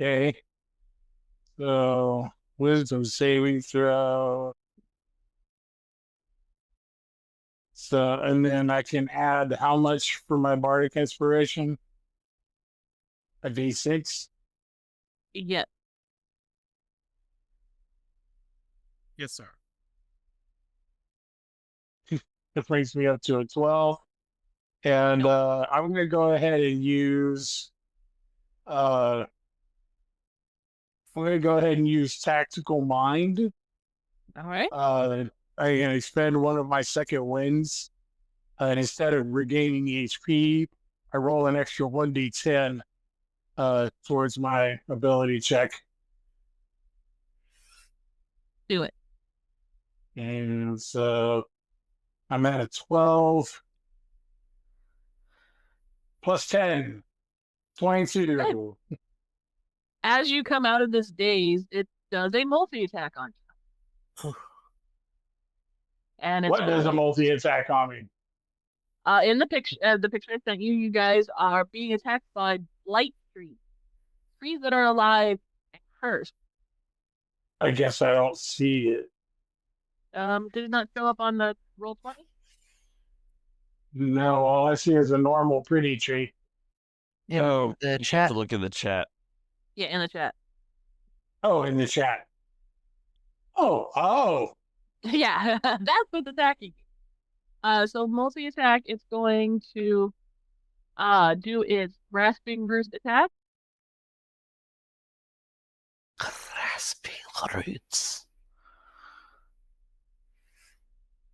Okay. So, wisdom saving throw. So, and then I can add how much for my bardic inspiration? A D6? Yeah. Yes, sir. It brings me up to a 12. And I'm going to go ahead and use I'm going to go ahead and use Tactical Mind. All right. I can expend one of my second wins. And instead of regaining HP, I roll an extra 1d10 towards my ability check. Do it. And so I'm at a 12 plus 10, 22. Okay. As you come out of this daze, it does a multi-attack on you. And it's What does a multi-attack on me? in the picture I sent you, you guys are being attacked by blight trees. Trees that are alive and cursed. I guess I don't see it. Did it not show up on the roll 20? No, all I see is a normal pretty tree. Yeah, Oh, the you have chat. to look in the chat. Yeah, in the chat. Oh, in the chat. Oh. Yeah, that's what's attacking you. So multi-attack, it's going to do its grasping roost attack. Grasping roots.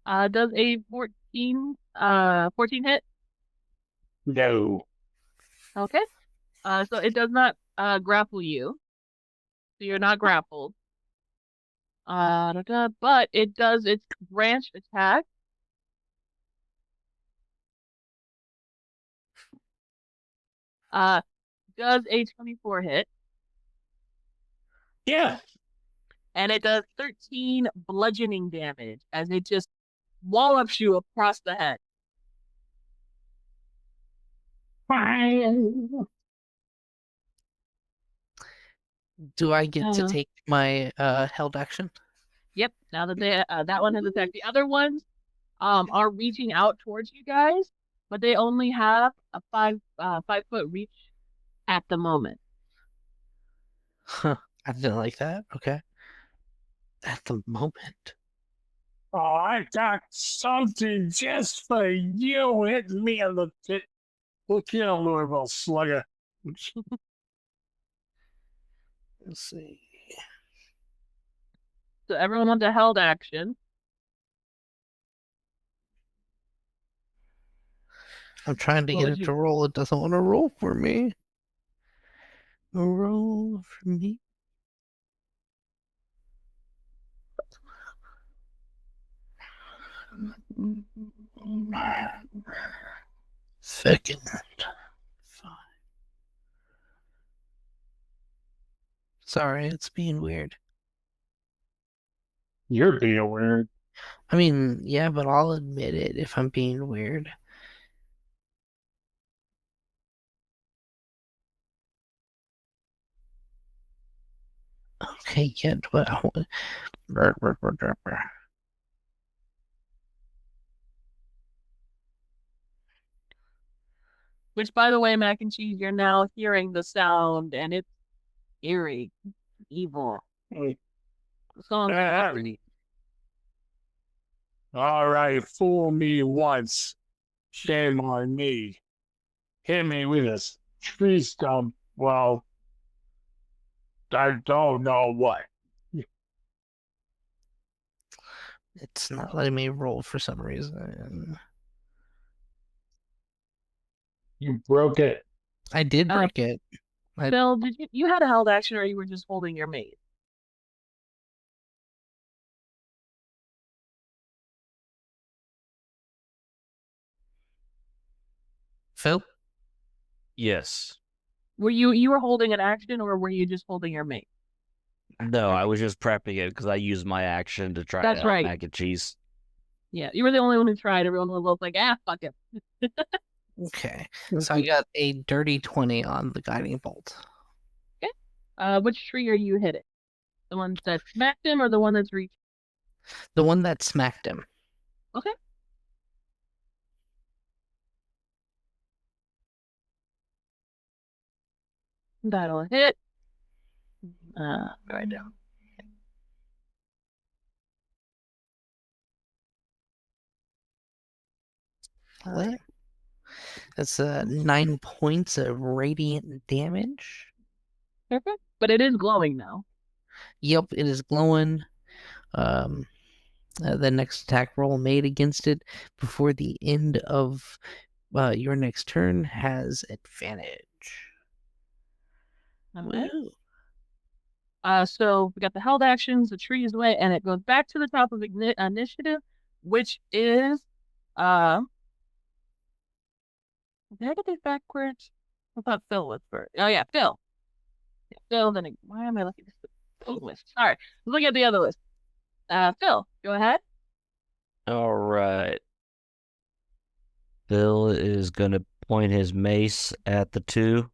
Does a 14 hit? No. Okay. So it does not grapple you. So you're not grappled. But it does its branch attack. Does a 24 hit. Yeah. And it does 13 bludgeoning damage as it just wallops you across the head. Do I get to take my held action? Yep. Now that that one has attacked, the other ones are reaching out towards you guys. but they only have a 5 foot reach at the moment. Huh. I didn't like that. Okay. At the moment. Oh, I got something just for you. Hit me in the pit. Look here, Louisville Slugger. Let's see. So everyone wants a held action. I'm trying to What get would it you- to roll. It doesn't want to roll for me. Roll for me. Second. Fine. Sorry, it's being weird. You're being weird. I mean, yeah, but I'll admit it if I'm being weird. Okay, yeah, well, Which, by the way, mac and cheese, you're now hearing the sound, and it's eerie, evil. Hey, The song's Ah. pretty. all right, fool me once. Shame on me. Hit me with a tree stump. Well, I don't know what. it's not letting me roll for some reason. You broke it. I did Uh, break it. Phil, did you had a held action, or you were just holding your mate? Phil? Yes. Were you were holding an action, or were you just holding your mate? No, I was just prepping it because I used my action to try That's out right. mac and cheese. Yeah, you were the only one who tried. Everyone was both like, fuck it. Okay. So I got a dirty 20 on the guiding bolt. Which tree are you hitting? The one that smacked him, or the one that's reached? The one that smacked him. Okay. That'll hit. Right down. What? That's 9 points of radiant damage. Perfect. But it is glowing now. Yep, it is glowing. The next attack roll made against it before the end of your next turn has advantage. Okay. Woo. So we got the held actions, the tree is away, and it goes back to the top of initiative, which is did I get these backwards? I thought Phil was first. Oh yeah, Phil. Yeah, Phil. Then why am I looking at this list? Sorry, look at the other list. Phil, go ahead. All right. Bill is going to point his mace at the two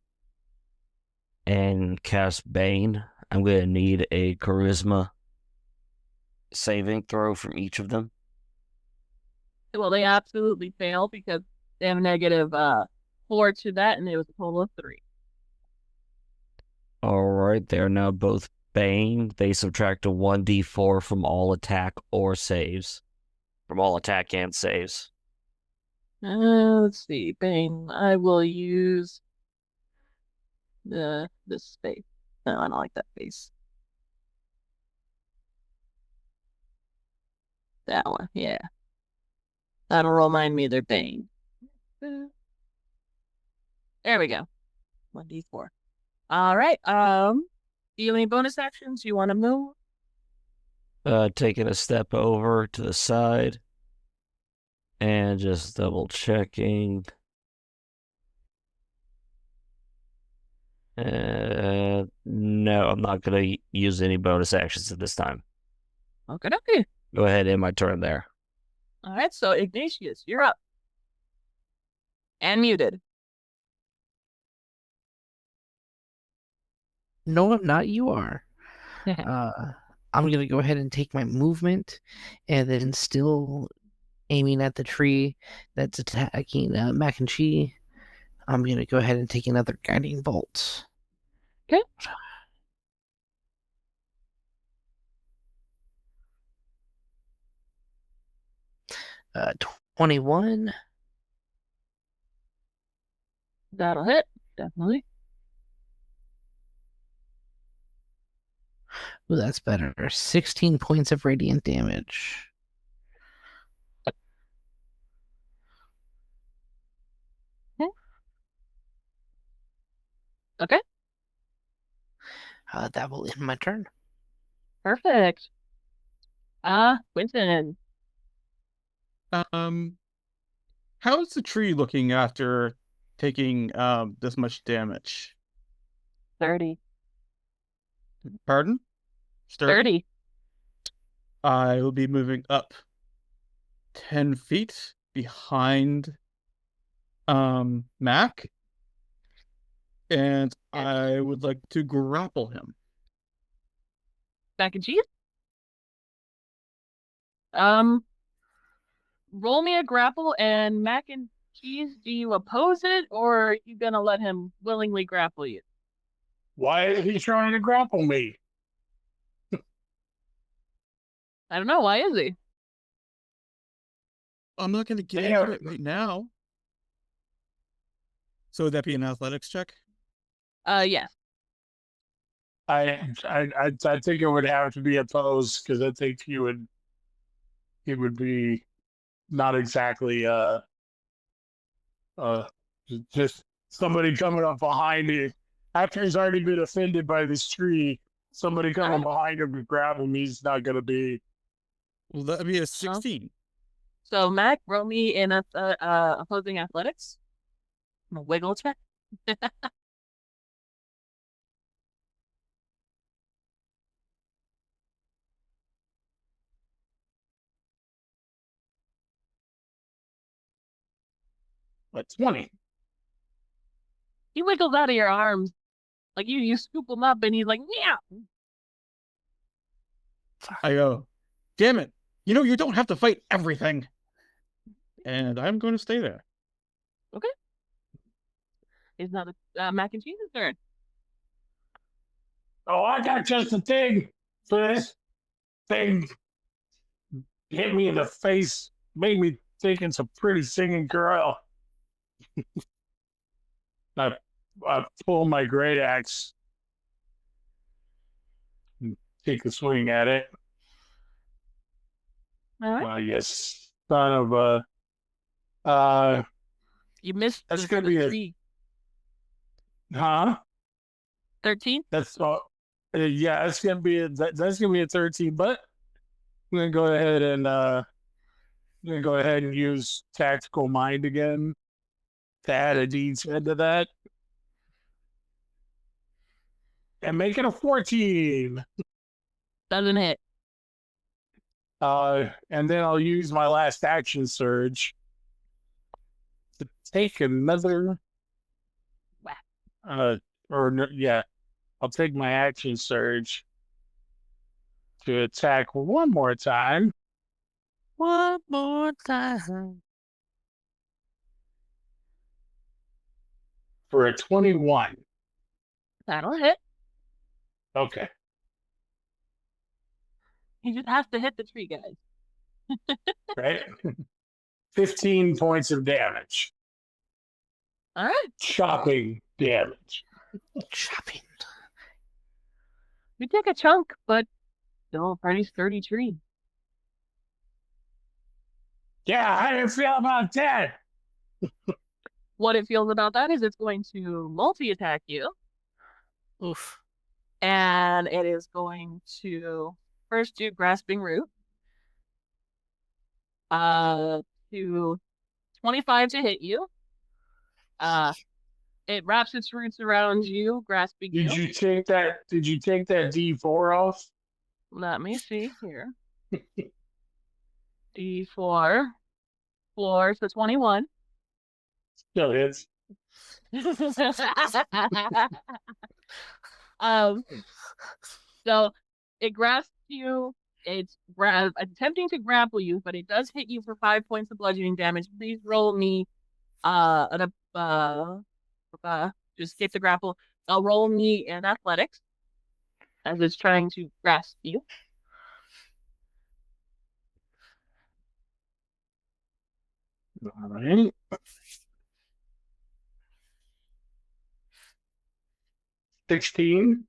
and cast Bane. I'm going to need a charisma saving throw from each of them. Well, they absolutely fail because they have a negative 4 to that, and it was a total of 3. All right. They are now both Bane. They subtract a 1d4 from all attack or saves. From all attack and saves. Let's see, Bane. I will use this space. No, I don't like that face. That one, yeah. That'll remind me they're Bane. There we go. 1d4. All right. Do you have any bonus actions you want to move? Taking a step over to the side and just double checking. No, I'm not gonna use any bonus actions at this time. Okay, okay. Go ahead, end my turn there. All right, so Ignatius, you're up. And muted. No, I'm not. You are. I'm going to go ahead and take my movement and then still aiming at the tree that's attacking Mac and Cheese. I'm going to go ahead and take another guiding bolt. Okay. 21. That'll hit. Definitely. Ooh, that's better. 16 points of radiant damage. Okay. That will end my turn. Perfect. Quentin. How's the tree looking after taking this much damage? 30. Pardon? 30. I will be moving up 10 feet behind Mac, and I would like to grapple him. Mac and Cheese? Roll me a grapple, and Mac and Cheese, do you oppose it, or are you gonna let him willingly grapple you? Why is he trying to grapple me? I don't know. Why is he? I'm not going to get into it right now. So would that be an athletics check? Yes. I think it would have to be opposed because I think he would be not exactly just somebody coming up behind you after he's already been offended by this tree. Somebody coming behind him to grab him, he's not gonna be. Well, that'd be a 16. So Mac, roll me in opposing athletics. I'm gonna wiggle check. But 20. He wiggles out of your arms. Like you scoop him up and he's like, yeah. I go, damn it. You know, you don't have to fight everything. And I'm going to stay there. Okay. It's not Mac and Cheese's turn. Oh, I got just a thing for this thing. Hit me in the face, made me think it's a pretty singing girl. I pull my great axe and take a swing at it. All right. Well, yes, son of a. You missed. That's gonna be tree. Huh? 13. That's yeah. That's gonna be that's gonna be a 13. But I'm gonna go ahead and use tactical mind again to add a D10 to that and make it a 14. Doesn't hit. And then I'll use my last action surge to take another. Whack. I'll take my action surge to attack one more time. One more time. For a 21. That'll hit. Okay. You just have to hit the tree, guys. Right? 15 points of damage. All right. Chopping damage. Chopping. We take a chunk, but still a pretty sturdy tree. Yeah, how do you feel about that? What it feels about that is it's going to multi-attack you. Oof. And it is going to first do Grasping Root. To 25 to hit you. It wraps its roots around you, grasping you. Did you take that D4 off? Let me see here. D4. Floor, so 21. Still hits. So it grasps you It's attempting to grapple you, but it does hit you for 5 points of bludgeoning damage. Please roll me an just escape the grapple. Roll me an athletics as it's trying to grasp you. All right. 16.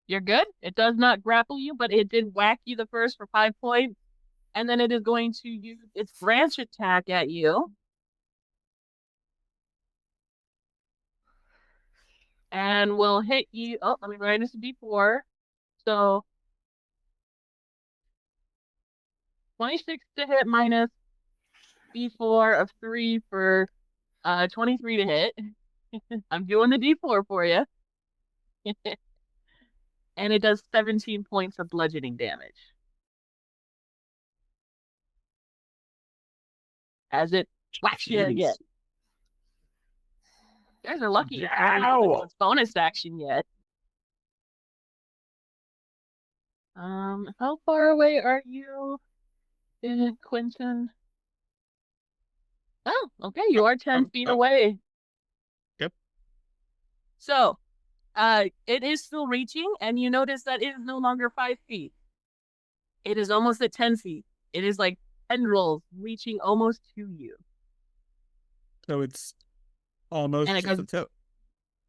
You're good. It does not grapple you, but it did whack you the first for 5 points, and then it is going to use its branch attack at you. And will hit you. Oh, let me write this D4. So 26 to hit minus D4 of 3 for 23 to hit. I'm doing the D4 for you. And it does 17 points of bludgeoning damage. As it whacks you again. You guys are lucky it's not even its bonus action yet. How far away are you, Quentin? Oh, okay, you are 10 feet away. Yep. So, it is still reaching, and you notice that it is no longer 5 feet. It is almost at 10 feet. It is like tendrils reaching almost to you. So it's almost And it just goes- the tip.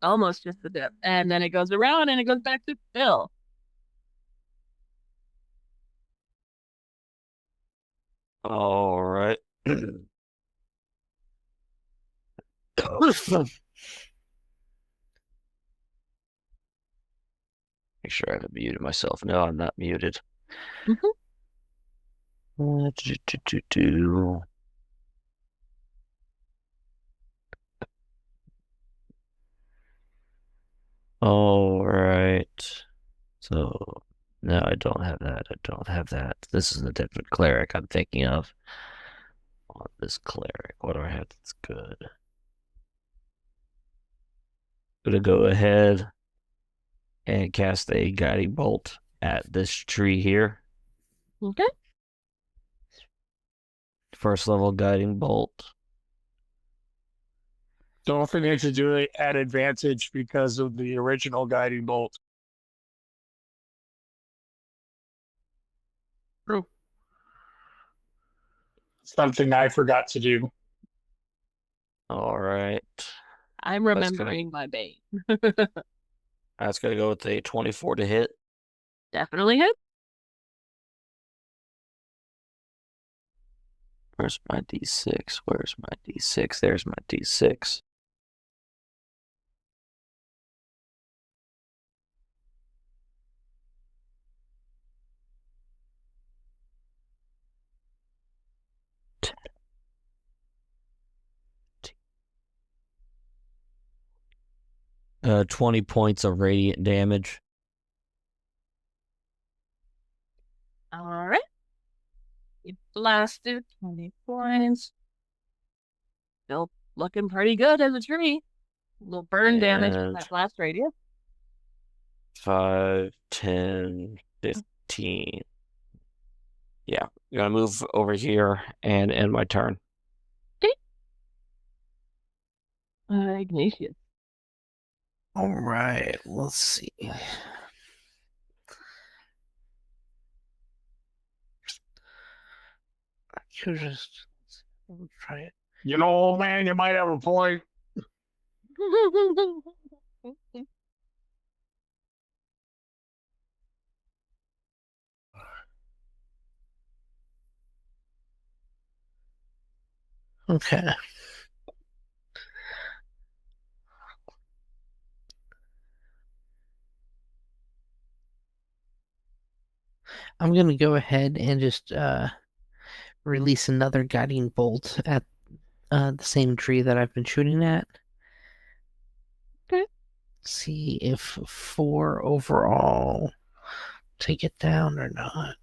Almost just the tip. And then it goes around and it goes back to Phil. All right. Make sure I haven't muted myself. No, I'm not muted. Do. All right. So no, I don't have that. I don't have that. This is a different cleric I'm thinking of. On this cleric, what do I have that's good? Gonna go ahead and cast a guiding bolt at this tree here. Okay. First level guiding bolt. Don't forget to do it at advantage because of the original guiding bolt. True. Something I forgot to do. All right. I'm remembering my bane. That's gonna go with a 24 to hit. Definitely hit. Where's my D6? Where's my D6? There's my D6. Uh, 20 points of radiant damage. All right. It blasted 20 points. Still looking pretty good as a tree. A little burn damage from that blast radius. 5, 10, 15. Yeah, I'm gonna move over here and end my turn. Okay. Ignatius. All right, let's see. I could just try it. You know, old man, you might have a point. Okay. I'm gonna go ahead and just release another guiding bolt at the same tree that I've been shooting at. Okay. See if 4 overall take it down or not.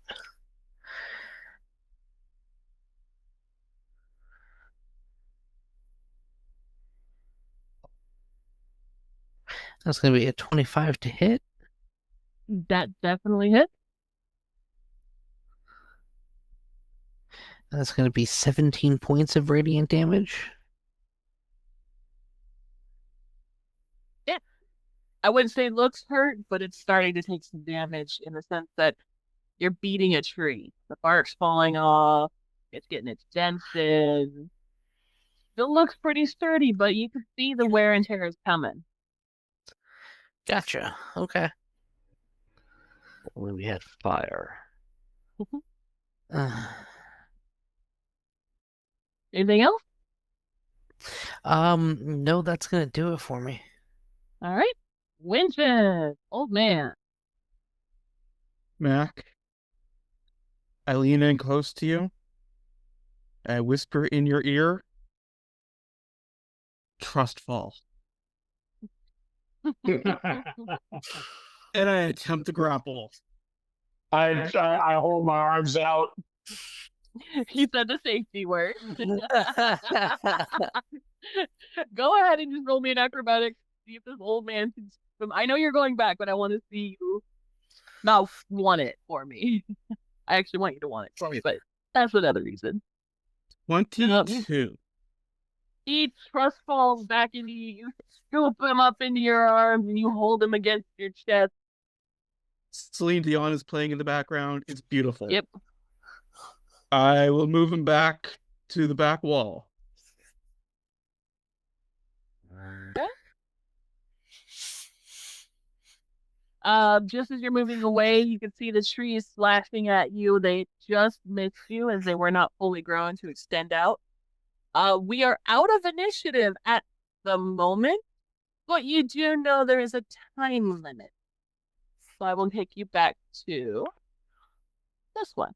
That's gonna be a 25 to hit. That definitely hit. That's going to be 17 points of radiant damage. I wouldn't say it looks hurt, but it's starting to take some damage in the sense that you're beating a tree. The bark's falling off. It's getting its dents in. Still looks pretty sturdy, but you can see the wear and tear is coming. Gotcha. Okay. Only we had fire. Anything else? No, that's going to do it for me. All right. Winston, old man. Mac, I lean in close to you. I whisper in your ear, trust fall. And I attempt to grapple. I hold my arms out. He said the safety word. Go ahead and just roll me an acrobatics. See if this old man can. I know you're going back, but I want to see you not want it for me. I actually want you to want it for me, but that's another reason. 22. He trust falls back into you. You scoop him up into your arms and you hold him against your chest. Celine Dion is playing in the background. It's beautiful. Yep. I will move him back to the back wall. Just as you're moving away, you can see the trees slashing at you. They just missed you as they were not fully grown to extend out. We are out of initiative at the moment, but you do know there is a time limit. So I will take you back to this one.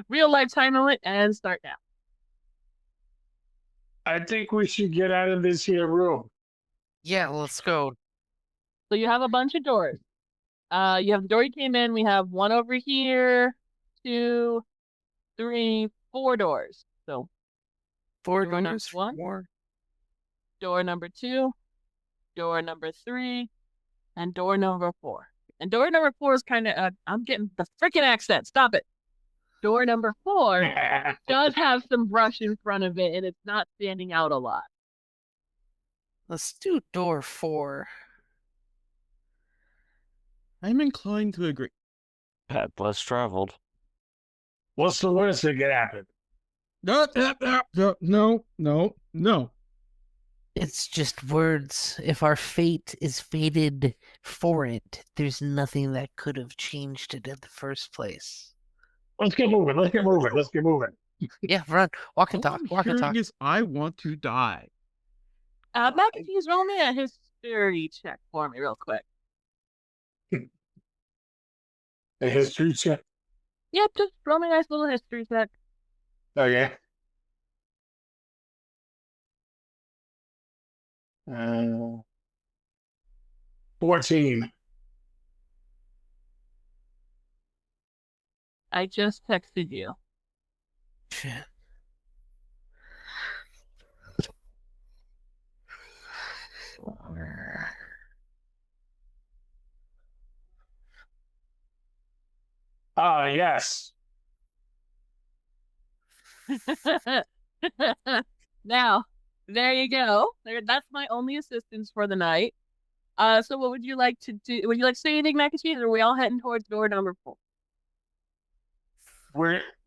Real life time limit and start now. I think we should get out of this here room. Yeah, let's go. So you have a bunch of doors. You have the door you came in. We have one over here, 2, 3, 4 doors. So 4 door number doors. 1, 4. door number 2, door number 3, and door number 4. And door number 4 is kind of, I'm getting the freaking accent. Stop it. Door number 4 does have some brush in front of it, and it's not standing out a lot. Let's do door 4. I'm inclined to agree. Path less traveled. What's the worst that could happen? No. It's just words. If our fate is fated for it, there's nothing that could have changed it in the first place. Let's get moving. Let's get moving. Yeah, run. Walk and All talk. I'm Walk and hearing talk. is I want to die. Mac and Cheese, roll me a history check for me real quick. A history check. Yep, just roll me a nice little history check. Okay. 14. I just texted you. Shit. Yes. Now, there you go. That's my only assistance for the night. So what would you like to do? Would you like to say anything, Mac and Cheese, or are we all heading towards door number 4?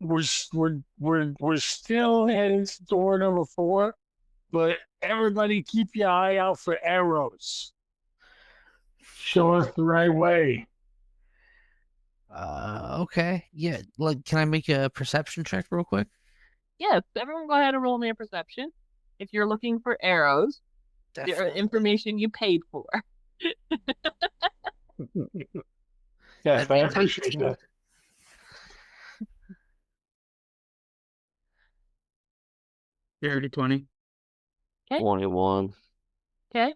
We're still heading to door number 4, but everybody keep your eye out for arrows. Show us the right way. Okay. Yeah, like, can I make a perception check real quick? Yes, everyone go ahead and roll me a perception. If you're looking for arrows, the information you paid for. Yes, I appreciate that. Dirty 20. 21. Okay.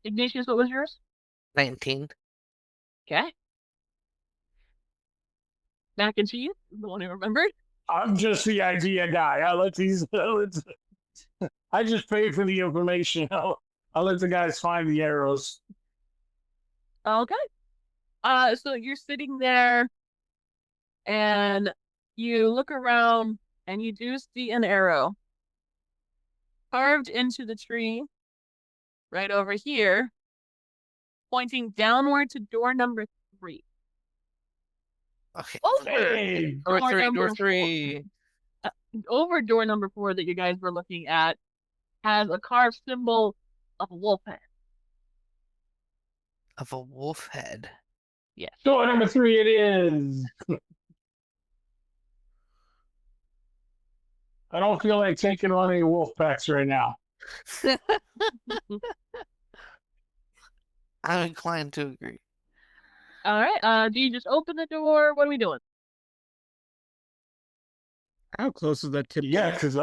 Ignatius, what was yours? 19. Okay. Mac and Cheese, the one who remembered. I'm just the idea guy. I just pay for the information. I'll let the guys find the arrows. Okay. So you're sitting there, And you look around and you do see an arrow carved into the tree right over here, pointing downward to door number 3. Okay. Hey, Door three. Over door number 4 that you guys were looking at has a carved symbol of a wolf head. Of a wolf head. Yes. door number 3 it is. I don't feel like taking on any wolf packs right now. I'm inclined to agree. All right. Do you just open the door? What are we doing? How close is that tip? Yeah, because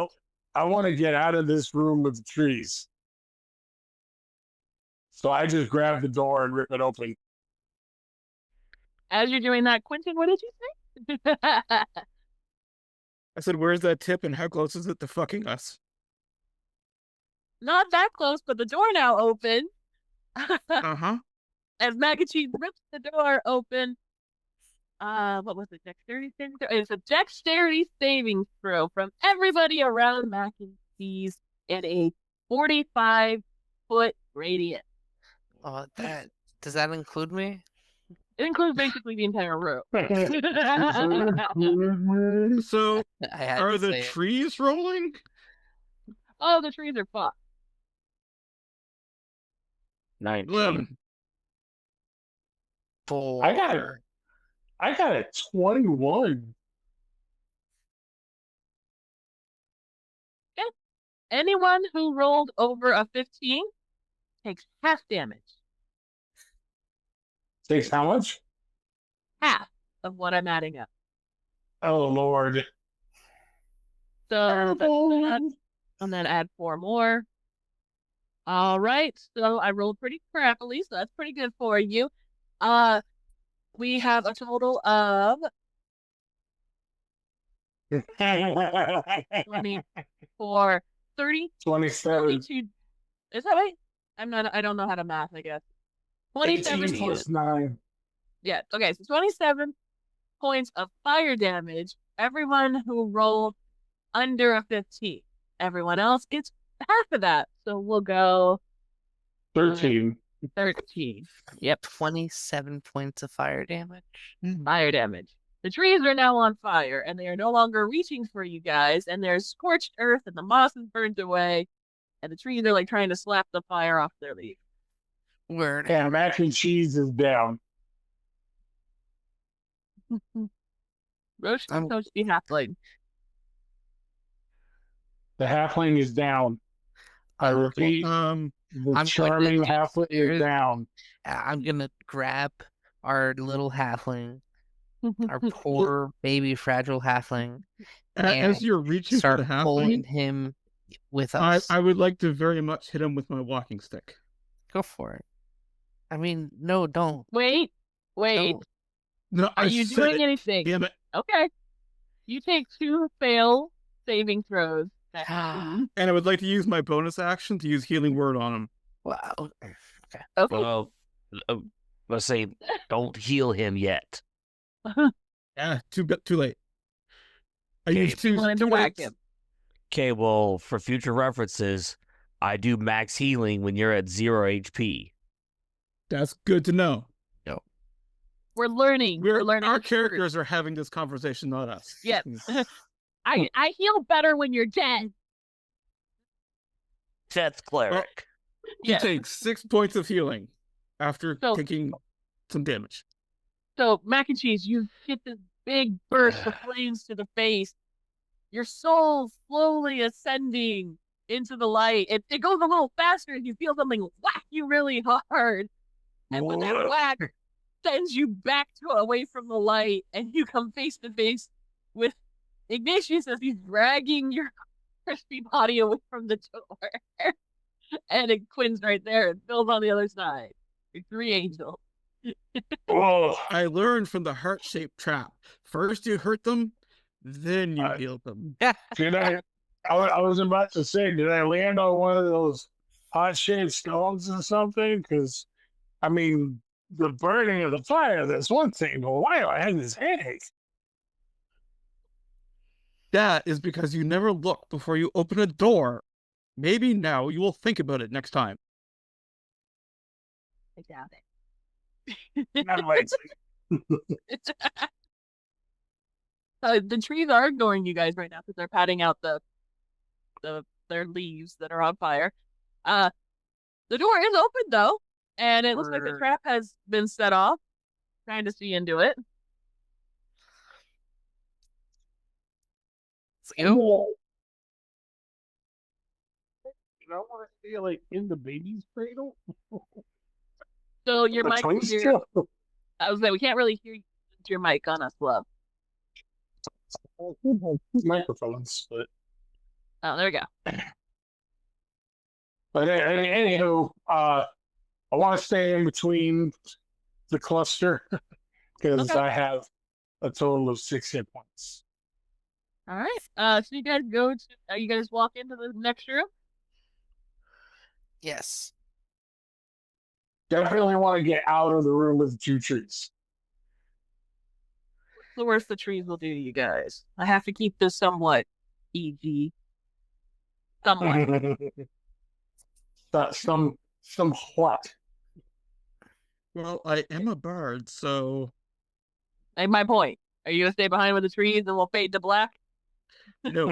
I want to get out of this room with the trees. So I just grab the door and rip it open. As you're doing that, Quentin, what did you say? I said, where's that tip and how close is it to fucking us? Not that close, but the door now open. Uh-huh. As Mac and Cheese rips the door open, what was it? Dexterity saving throw? It's a dexterity saving throw from everybody around Mac and Cheese in a 45-foot radius. Oh, does that include me? It includes basically the entire room. So, I had are to the say it. trees rolling? Oh, the trees are fucked. 19. 11. 4. I got a 21. Anyone who rolled over a 15 takes half damage. Takes how much? Half of what I'm adding up. Oh, Lord. So that's that. And then add 4 more. All right. So I rolled pretty crappily, so that's pretty good for you. We have a total of 24, 30, 27. 22. Is that right? I don't know how to math, I guess. 27 18 plus 9. Yeah, okay, so 27 points of fire damage. Everyone who rolled under a 15. Everyone else gets half of that. So we'll go 13. 13. Yep. 27 points of fire damage. Fire damage. The trees are now on fire, and they are no longer reaching for you guys, and there's scorched earth, and the moss is burned away, and the trees are like trying to slap the fire off their leaves. Word. Yeah, mac and cheese is down. Roche I'm- Coach the halfling. The halfling is down. I repeat, Um, the I'm charming going to- halfling is down. I'm gonna grab our little halfling, our poor baby fragile halfling, as you're reaching for start the pulling halfling, him with I us. would like to very much hit him with my walking stick. Go for it. I mean, no, don't. Wait. Don't. No, Are I you said doing it. anything? Damn it. Okay. You take 2 fail saving throws. Ah. And I would like to use my bonus action to use Healing Word on him. Wow. Okay. Well, let's say, don't heal him yet. Yeah, too late. I Okay. used two Wanted to whack points. him. Okay, well, for future references, I do max healing when you're at 0 HP. That's good to know. We're learning. We're learning. Our the truth. characters are having this conversation, not us. Yes. I heal better when you're dead. Death cleric. You Yes. take 6 points of healing after So- taking some damage. So, Mac and Cheese, you get this big burst of flames to the face. Your soul slowly ascending into the light. It goes a little faster and you feel something whack you really hard. And when that whack sends you back away from the light, and you come face to face with Ignatius as he's dragging your crispy body away from the door. And Quinn's right there, and Phil's on the other side. Your 3 angels. Oh, I learned from the heart-shaped trap. First you hurt them, then you heal them. did I was about to say, did I land on one of those hot-shaped stones or something? Because, I mean, the burning of the fire, that's one thing, but why do I have this headache? That is because you never look before you open a door. Maybe now you will think about it next time. I doubt it. Not like The trees are ignoring you guys right now because they're patting out their leaves that are on fire. The door is open though, and it looks like the trap has been set off. Trying to see into it. Let's go. I want to stay like in the baby's cradle. So your The mic twins here. still. I was like, we can't really hear your mic on us, love. Microphones, but Oh, there we go. Anywho, I want to stay in between the cluster because Okay. I have a total of 6 hit points. All right. So you guys you guys walk into the next room? Yes. Definitely want to get out of the room with the 2 trees. What's the worst the trees will do to you guys? I have to keep this somewhat EG. Somewhat. some what? Well, I am a bard, so Like my point. Are you gonna stay behind with the trees and we'll fade to black? no.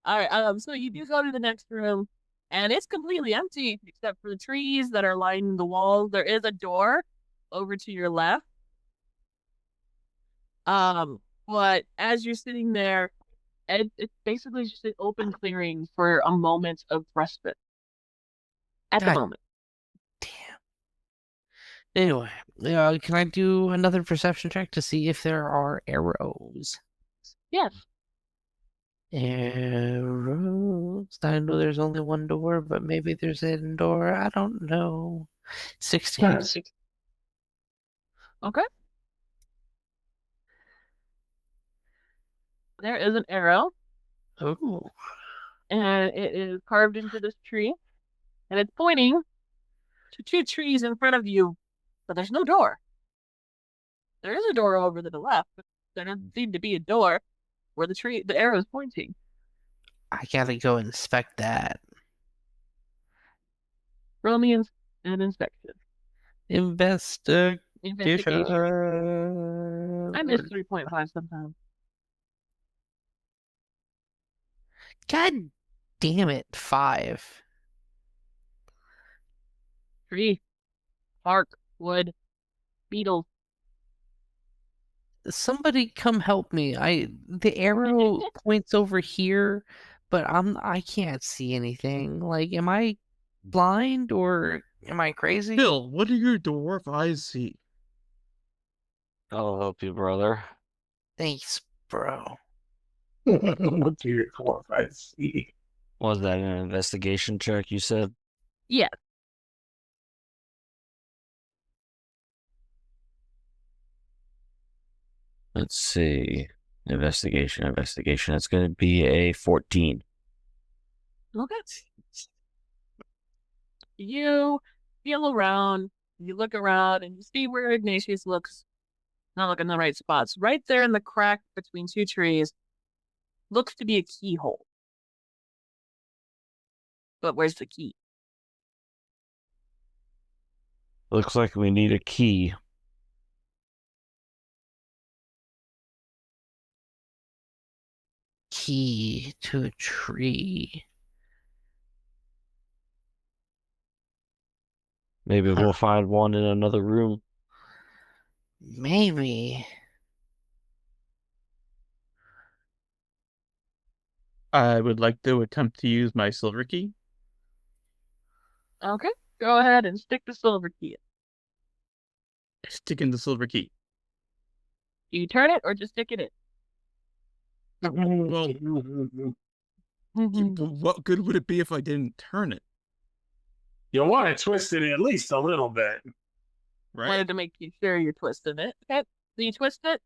All right. So you do go to the next room, and it's completely empty except for the trees that are lining the walls. There is a door over to your left. But as you're sitting there, it's basically just an open clearing for a moment of respite. At the God. moment. Damn. Anyway, can I do another perception check to see if there are arrows? Yes. Arrows. I know there's only one door, but maybe there's a door. I don't know. 16. Okay. There is an arrow, Oh. and it is carved into this tree, and it's pointing to 2 trees in front of you, but there's no door. There is a door over to the left, but there doesn't seem to be a door where the arrow is pointing. I gotta go inspect that. Roll me an inspection. Investigation. I miss 3.5 sometimes. God damn it. 5. Tree, bark, wood, beetles. Somebody come help me. The arrow points over here, but I can't see anything. Like, am I blind or am I crazy? Bill, what do your dwarf eyes see? I'll help you, brother. Thanks, bro. What do your dwarf eyes see? Was that an investigation check you said? Yes. Let's see. Investigation. That's going to be a 14. Okay. You feel around, you look around, and you see where Ignatius looks. Not looking in the right spots. Right there in the crack between 2 trees looks to be a keyhole. But where's the key? Looks like we need a key. Key to a tree. Maybe we'll find one in another room. Maybe. I would like to attempt to use my silver key. Okay. Go ahead and stick the silver key in. Stick in the silver key. Do you turn it or just stick it in? Well, what good would it be if I didn't turn it? You want to twist it at least a little bit. Right? Wanted to make sure you're twisting it. Okay. So you twist it,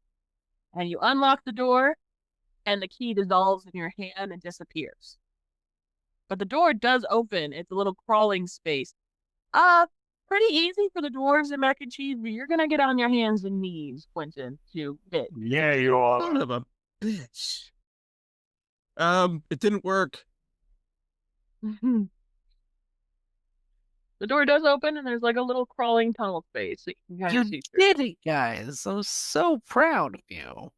and you unlock the door, and the key dissolves in your hand and disappears. But the door does open. It's a little crawling space. Pretty easy for the dwarves and mac and cheese, but you're gonna get on your hands and knees, Quentin, to hit. Yeah, you are. Son of a bitch. It didn't work. The door does open, and there's like a little crawling tunnel space that you can kind You of see through. did it, guys. I'm so proud of you.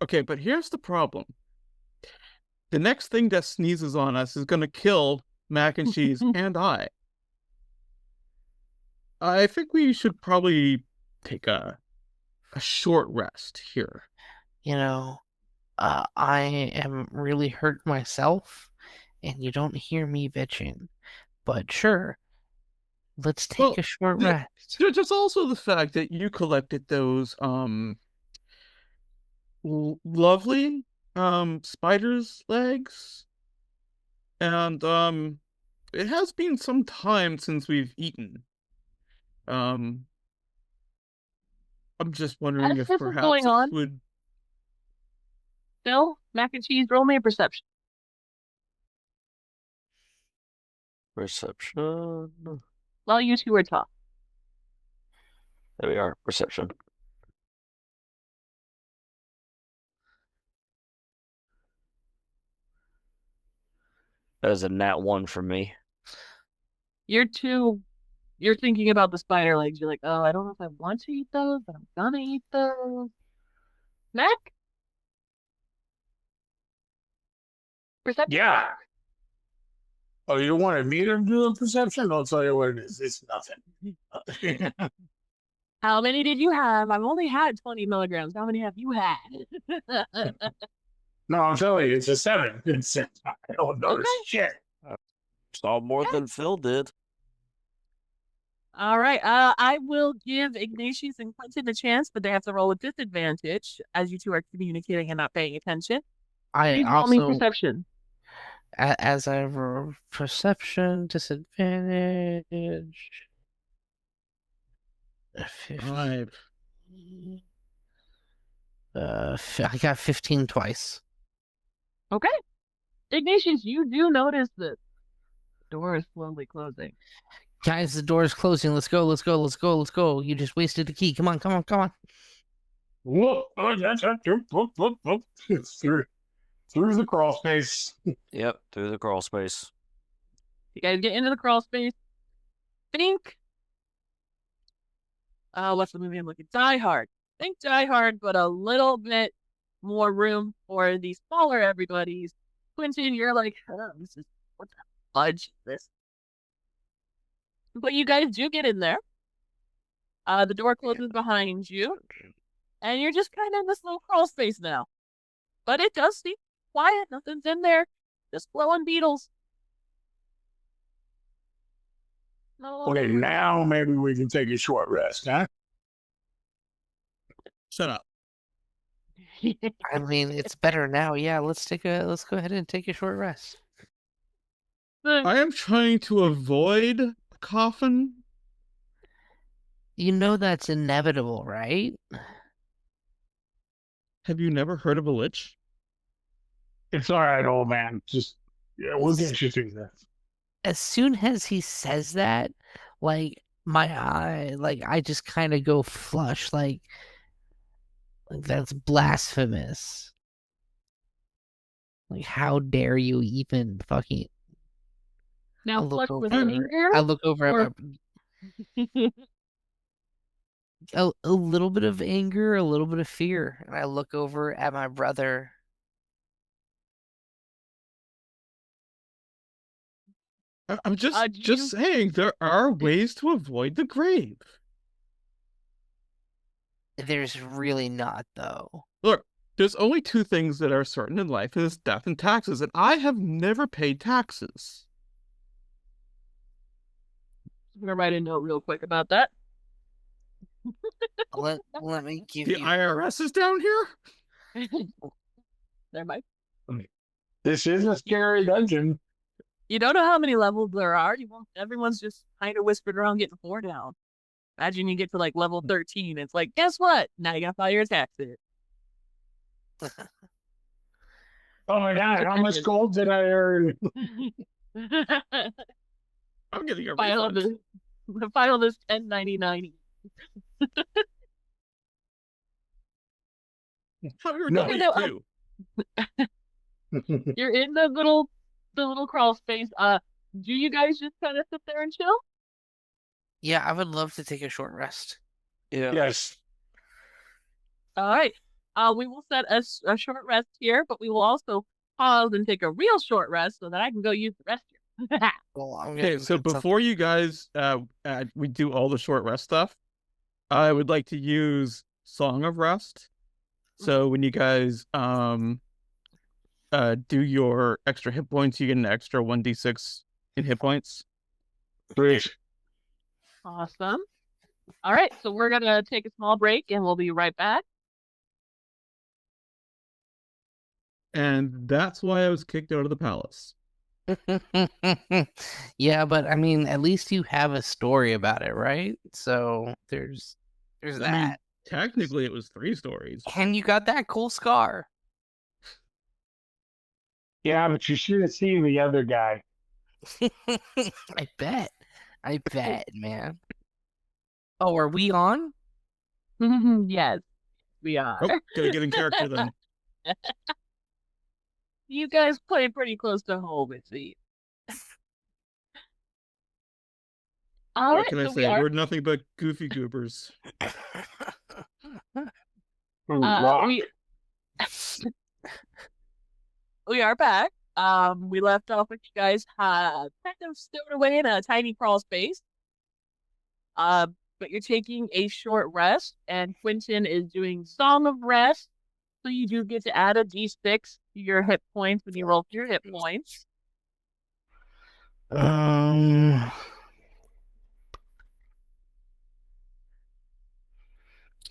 Okay, but here's the problem. The next thing that sneezes on us is gonna kill Mac and Cheese and I. I think we should probably take a short rest here. You know, I am really hurt myself, and you don't hear me bitching. But sure, let's take Well, a short the- rest. There's also the fact that you collected those lovely spider's legs, and it has been some time since we've eaten. I'm just wondering As if this is perhaps going on, it would. Phil, Mac and Cheese, roll me a perception. Perception. While you two are talking. There we are. Perception. That is a nat 1 for me. You're thinking about the spider legs. You're like, oh, I don't know if I want to eat those, but I'm gonna eat those. Mac? Perception? Yeah. Oh, you wanted me to do a perception? I'll tell you what it is. It's nothing. How many did you have? I've only had 20 milligrams. How many have you had? No, I'm telling you, it's a 7. It's I don't know Okay. shit. Saw more than Phil did. All right. I will give Ignatius and Quentin a chance, but they have to roll with disadvantage as you two are communicating and not paying attention. I Please roll me also, perception. as I roll perception disadvantage. 5. I got 15 twice. Okay. Ignatius, you do notice that the door is slowly closing. Guys, the door is closing. Let's go, let's go, let's go, let's go. You just wasted the key. Come on, come on, come on. Whoop. Oh, that's whoop. It's through the crawl space. Yep, through the crawl space. You guys get into the crawl space. Think. What's the movie I'm looking? Die Hard. Think Die Hard, but a little bit more room for the smaller everybody's. Quentin, you're like, oh, this is what the fudge is this? But you guys do get in there. The door closes behind you, and you're just kind of in this little crawl space now. But it does seem quiet. Nothing's in there. Just blowing beetles. Okay, now maybe we can take a short rest, huh? Shut up. I mean, it's better now. Yeah, let's go ahead and take a short rest. I am trying to avoid a coffin. You know that's inevitable, right? Have you never heard of a lich? It's all right, old man. Just we'll get you through this. As soon as he says that, like my eye, like I just kind of go flush, like that's blasphemous. Like, how dare you even fucking? Now, I look flush with over. anger. I look over or- at a little bit of anger, a little bit of fear, and I look over at my brother. I'm just do you- saying there are ways to avoid the grave. There's really not, though. Look, there's only two things that are certain in life, and it's death and taxes, and I have never paid taxes. I'm gonna write a note real quick about that. Let me give The you. IRS is down here? There might. This is a scary dungeon. You don't know how many levels there are. Everyone's just kind of whispered around getting 4 down. Imagine you get to like level 13. It's like, guess what? Now you gotta file your taxes. Oh my god, how much gold did I earn? I'm getting a file refund. this 1099. Thought we were No. done No, too. you're in the little crawl space. Do you guys just kind of sit there and chill? Yeah, I would love to take a short rest. Yeah. Yes. All right. We will set a short rest here, but we will also pause and take a real short rest so that I can go use the restroom. Well, I'm Okay, gonna so get some- before you guys we do all the short rest stuff, I would like to use Song of Rest. So when you guys do your extra hit points, you get an extra 1d6 in hit points. Great. Awesome. All right, so we're gonna take a small break and we'll be right back. And that's why I was kicked out of the palace. Yeah, but I mean, at least you have a story about it, right? So there's I mean, that. technically it was 3 stories. And you got that cool scar. Yeah, but you should have seen the other guy. I bet, man. Oh, are we on? Yes, we are. Oh, gotta get in character then. You guys play pretty close to home, it seems. All What right, can I so say? We're nothing but goofy goobers. Rock. we are back. We left off with you guys kind of stowed away in a tiny crawl space. But you're taking a short rest, and Quentin is doing Song of Rest. So you do get to add a d6 to your hit points when you roll for your hit points.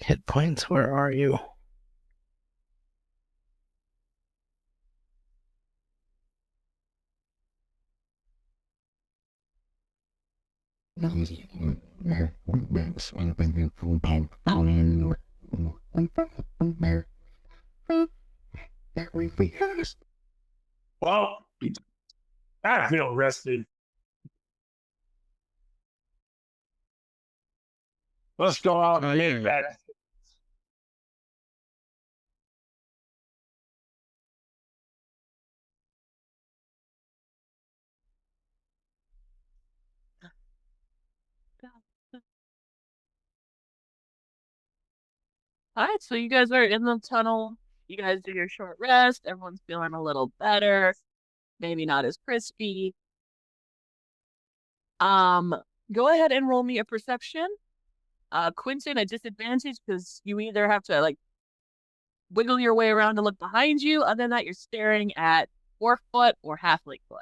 Hit points, where are you? Well, I feel rested. Let's go out and yeah. make that. All right, so you guys are in the tunnel. You guys do your short rest. Everyone's feeling a little better. Maybe not as crispy. Go ahead and roll me a perception. Quentin, a disadvantage because you either have to like wiggle your way around to look behind you. Other than that, you're staring at orc foot or halfling foot.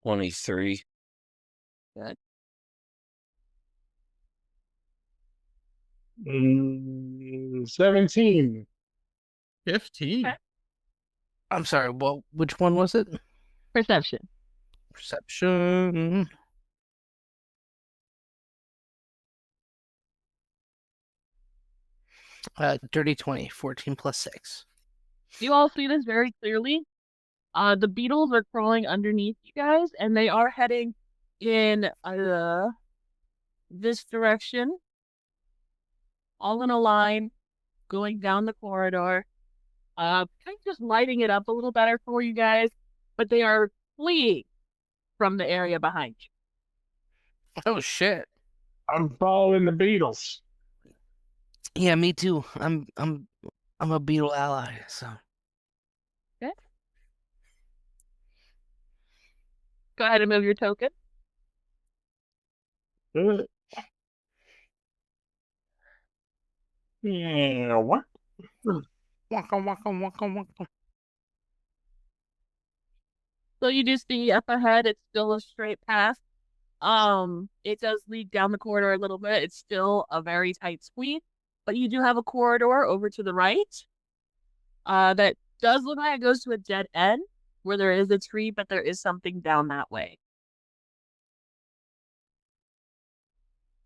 23. Good. 17. 15. Okay. I'm sorry, well, which one was it? Perception. Perception. Dirty 20, 14 plus 6. You all see this very clearly. The beetles are crawling underneath you guys, and they are heading in this direction, all in a line, going down the corridor. Kind of just lighting it up a little better for you guys, but they are fleeing from the area behind you. Oh shit. I'm following the Beatles. Yeah, me too. I'm a beetle ally, so. Okay. Go ahead and move your token. Yeah, what? Waka waka waka waka. So you do see up ahead, it's still a straight path. It does lead down the corridor a little bit. It's still a very tight squeeze, but you do have a corridor over to the right. That does look like it goes to a dead end where there is a tree, but there is something down that way.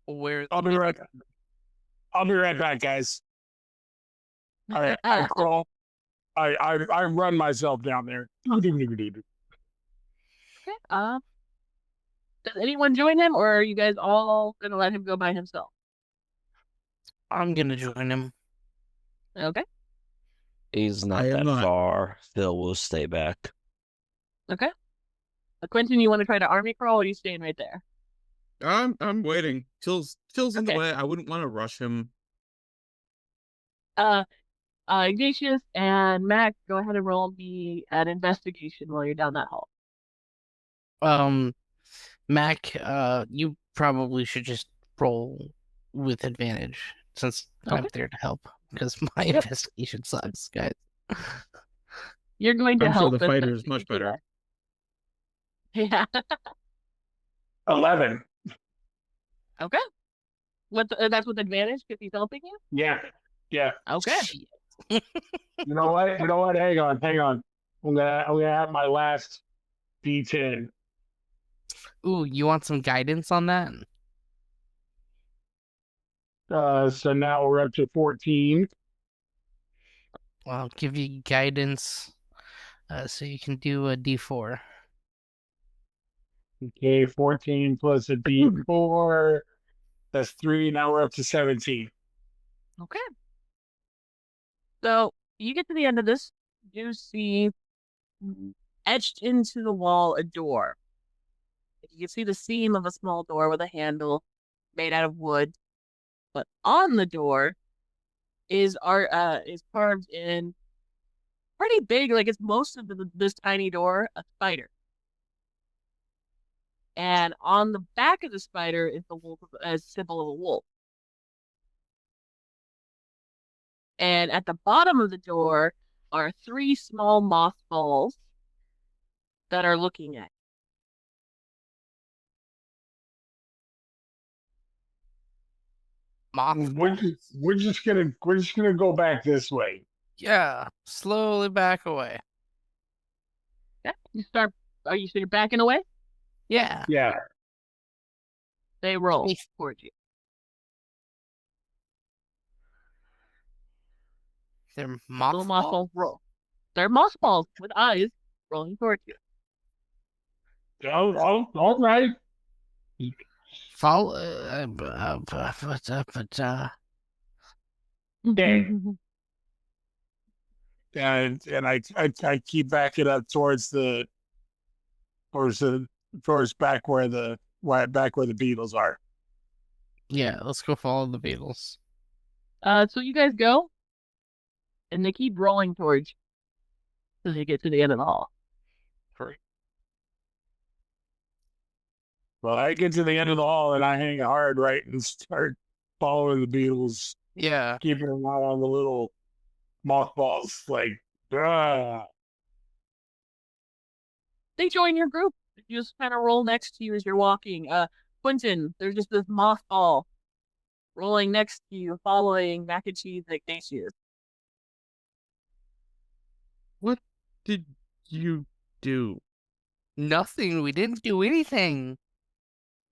Where I'll be right back. I'll be right back, guys. I crawl. I run myself down there. Okay. Does anyone join him, or are you guys all gonna let him go by himself? I'm gonna join him. Okay. He's not I am that not. far. Phil will stay back. Okay. Quentin, you want to try to army crawl, or are you staying right there? I'm waiting. Till's in the Okay. way. I wouldn't want to rush him. Ignatius and Mac, go ahead and roll me an investigation while you're down that hall. Mac, you probably should just roll with advantage since I'm Okay. there to help because my Yep. investigation sucks, guys. You're going to I'm sure help. the fighter is investigate much better. Yeah. 11. Okay. That's with advantage because he's helping you? Yeah. Yeah. Okay. Shit. You know what? You know what? Hang on. I'm gonna have my last D10. Ooh, you want some guidance on that? So now we're up to 14. Well, I'll give you guidance so you can do a D4. Okay, 14 plus a D4. That's 3. Now we're up to 17. Okay. So you get to the end of this, you see etched into the wall a door. You can see the seam of a small door with a handle made out of wood, but on the door is carved in pretty big, like it's most of this tiny door, a spider. And on the back of the spider is the wolf, a symbol of a wolf. And at the bottom of the door are 3 small mothballs that are looking at Moth. We're just gonna go back this way. Yeah, slowly back away. you. You start. Are you so you're backing away? Yeah. Yeah. They roll Yes. towards you. They're Little mothballs. mothballs roll. They're mothballs with eyes rolling towards you. All right. Follow. Dang. And I keep backing up towards back where the beetles are. Yeah, let's go follow the beetles. So you guys go, and they keep rolling towards you till they get to the end of the hall. Well, I get to the end of the hall and I hang hard right and start following the beetles, Yeah. keeping them out on the little mothballs. Like, They join your group. You just kind of roll next to you as you're walking. Quentin, there's just this mothball rolling next to you, following Mac and Cheese and Ignatius. What did you do? Nothing. We didn't do anything.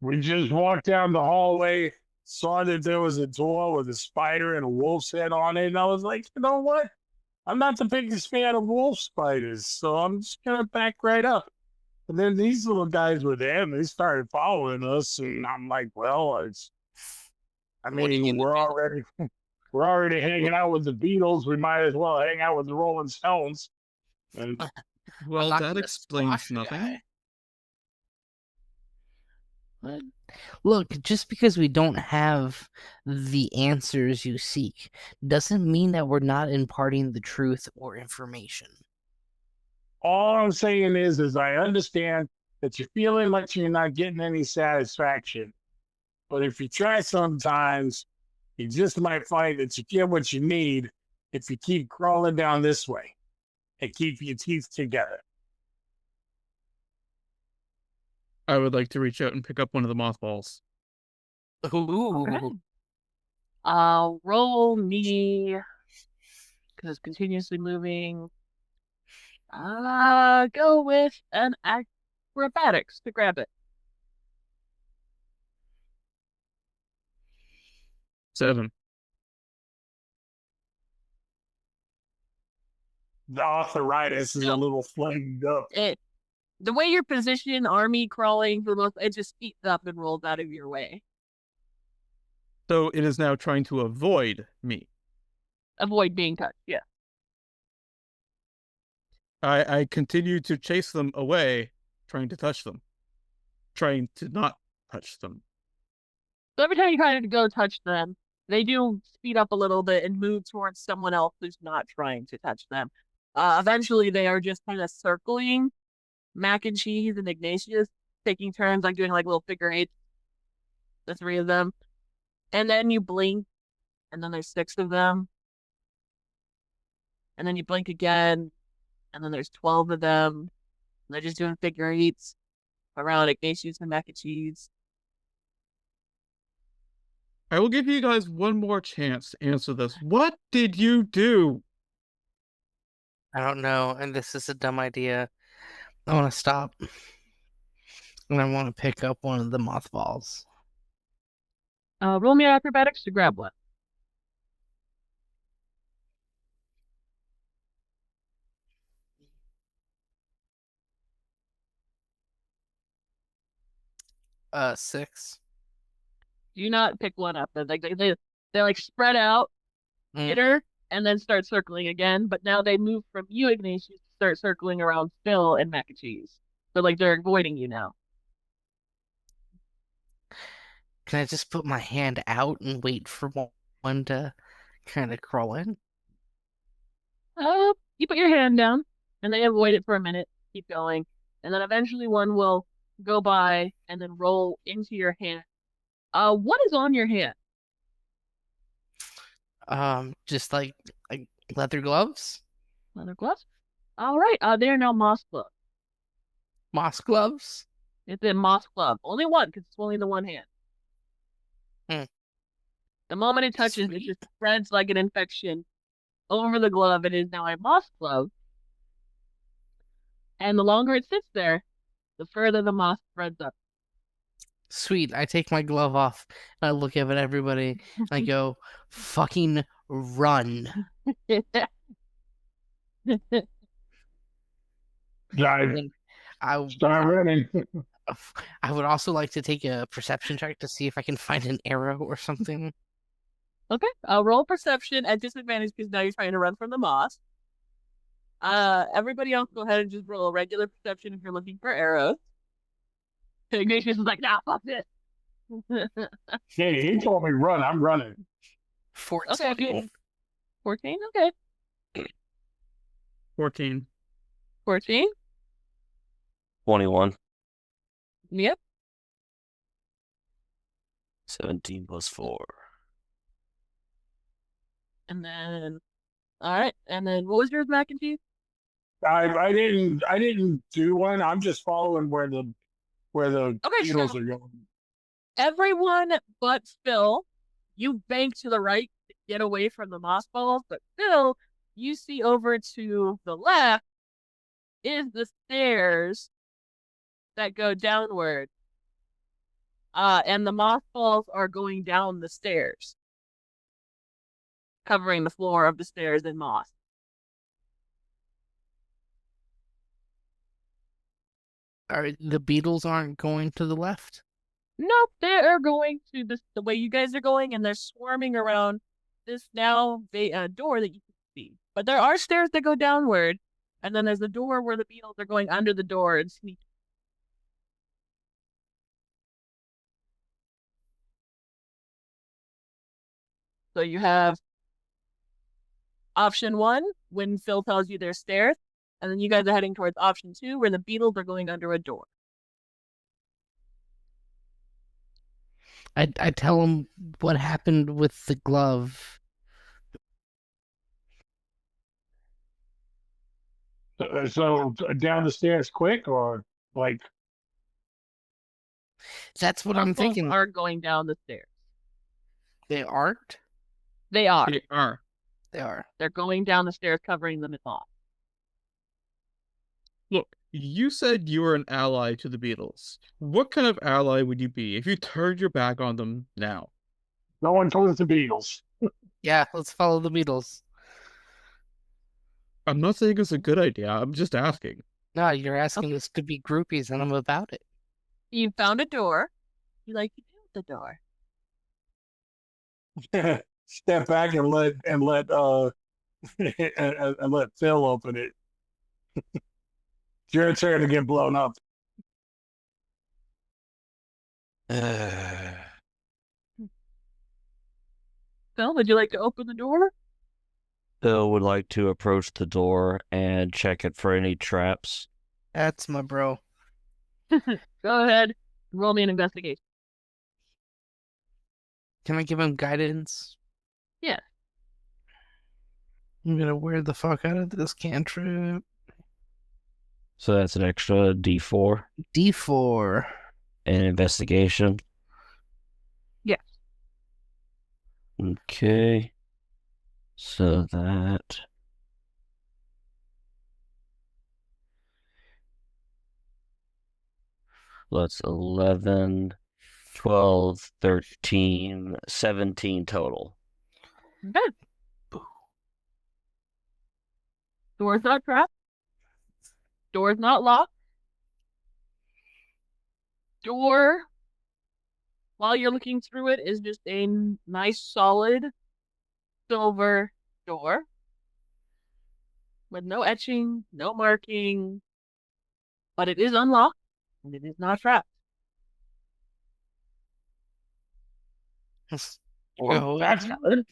we just walked down the hallway, saw that there was a door with a spider and a wolf's head on it, and I was like, you know what? I'm not the biggest fan of wolf spiders, so I'm just gonna back right up. And then these little guys were there, and they started following us, and I'm like, well, we're already hanging out with the Beatles. We might as well hang out with the Rolling Stones. And Well, not that gonna explains squash the nothing. guy. What? Look, just because we don't have the answers you seek doesn't mean that we're not imparting the truth or information. all I'm saying is I understand that you're feeling like you're not getting any satisfaction. But if you try sometimes, you just might find that you get what you need if you keep crawling down this way and keep your teeth together. I would like to reach out and pick up one of the mothballs. Ooh. Okay. Roll me, because it's continuously moving. Go with an acrobatics to grab it. 7. The arthritis is a little flamed up. The way you're positioned, army crawling, for the most, it just speeds up and rolls out of your way. So it is now trying to avoid me. Avoid being touched. Yeah. I continue to chase them away, trying to touch them. Trying to not touch them. So every time you try to go touch them, they do speed up a little bit and move towards someone else who's not trying to touch them. Eventually, they are just kind of circling Mac and Cheese and Ignatius, taking turns, like doing like little figure eights, the three of them. And then you blink, and then there's 6 of them. And then you blink again, and then there's 12 of them. And they're just doing figure eights around Ignatius and Mac and Cheese. I will give you guys one more chance to answer this. What did you do? I don't know, and this is a dumb idea. I want to stop. And I want to pick up one of the mothballs. Roll me acrobatics to grab one. Six. Do not pick one up. They like spread out, hit her, and then start circling again. But now they move from you, Ignatius, to start circling around Phil and Mac and Cheese. So like they're avoiding you now. Can I just put my hand out and wait for one to kind of crawl in? You put your hand down, and they avoid it for a minute. Keep going, and then eventually one will go by and then roll into your hand. What is on your hand? Just like leather gloves. Leather gloves. All right. They are now moss gloves. Moss gloves. It's a moss glove. Only one, because it's only the one hand. The moment it touches, it just spreads like an infection over the glove. It is now a moss glove. And the longer it sits there, the further the moss spreads up. Sweet. I take my glove off and I look up at everybody. And I go, fucking run. Guys, start running. I would also like to take a perception check to see if I can find an arrow or something. Okay, I'll roll perception at disadvantage because now you're trying to run from the moss. Everybody else go ahead and just roll a regular perception if you're looking for arrows. Ignatius is like, nah, fuck this. Hey, he told me run. I'm running. 14. Okay, good. 14? Okay. 14. 14? 21. Yep. 17 plus 4. And then, all right. And then, what was yours, Mac and Cheese? I didn't do one. I'm just following where the Okay, beetles so are going. everyone but Phil, you bank to the right to get away from the moss balls. But Phil, you see over to the left is the stairs that go downward. And the moss balls are going down the stairs, covering the floor of the stairs in moss. The beetles aren't going to the left? Nope, they are going to the way you guys are going, and they're swarming around this now door that you can see. But there are stairs that go downward, and then there's a door where the beetles are going under the door and sneak. So you have option 1 when Phil tells you there's stairs, and then you guys are heading towards option 2 where the beetles are going under a door. I tell him what happened with the glove. So down the stairs quick, or like? That's what I'm thinking. Are going down the stairs. They aren't? They are. They are. They are. They're going down the stairs, covering them in moss. Look, you said you were an ally to the Beatles. What kind of ally would you be if you turned your back on them now? No one told us the beetles. Yeah, let's follow the beetles. I'm not saying it's a good idea. I'm just asking. No, you're asking us to be groupies, and I'm about it. You found a door. You like to do with the door. step back and let and let Phil open it. It's your turn to get blown up. Phil, would you like to open the door? Phil would like to approach the door and check it for any traps. That's my bro. Go ahead. Roll me an investigation. Can I give him guidance? Yeah. I'm gonna wear the fuck out of this cantrip. So that's an extra D4 D4. and investigation. Yes. Okay. So that that's 11, 12, 13, 17 total. Good. Door's not trapped. Door's not locked. Door, while you're looking through it, is just a nice, solid silver door with no etching, no marking, but it is unlocked and it is not trapped. Oh, That's good.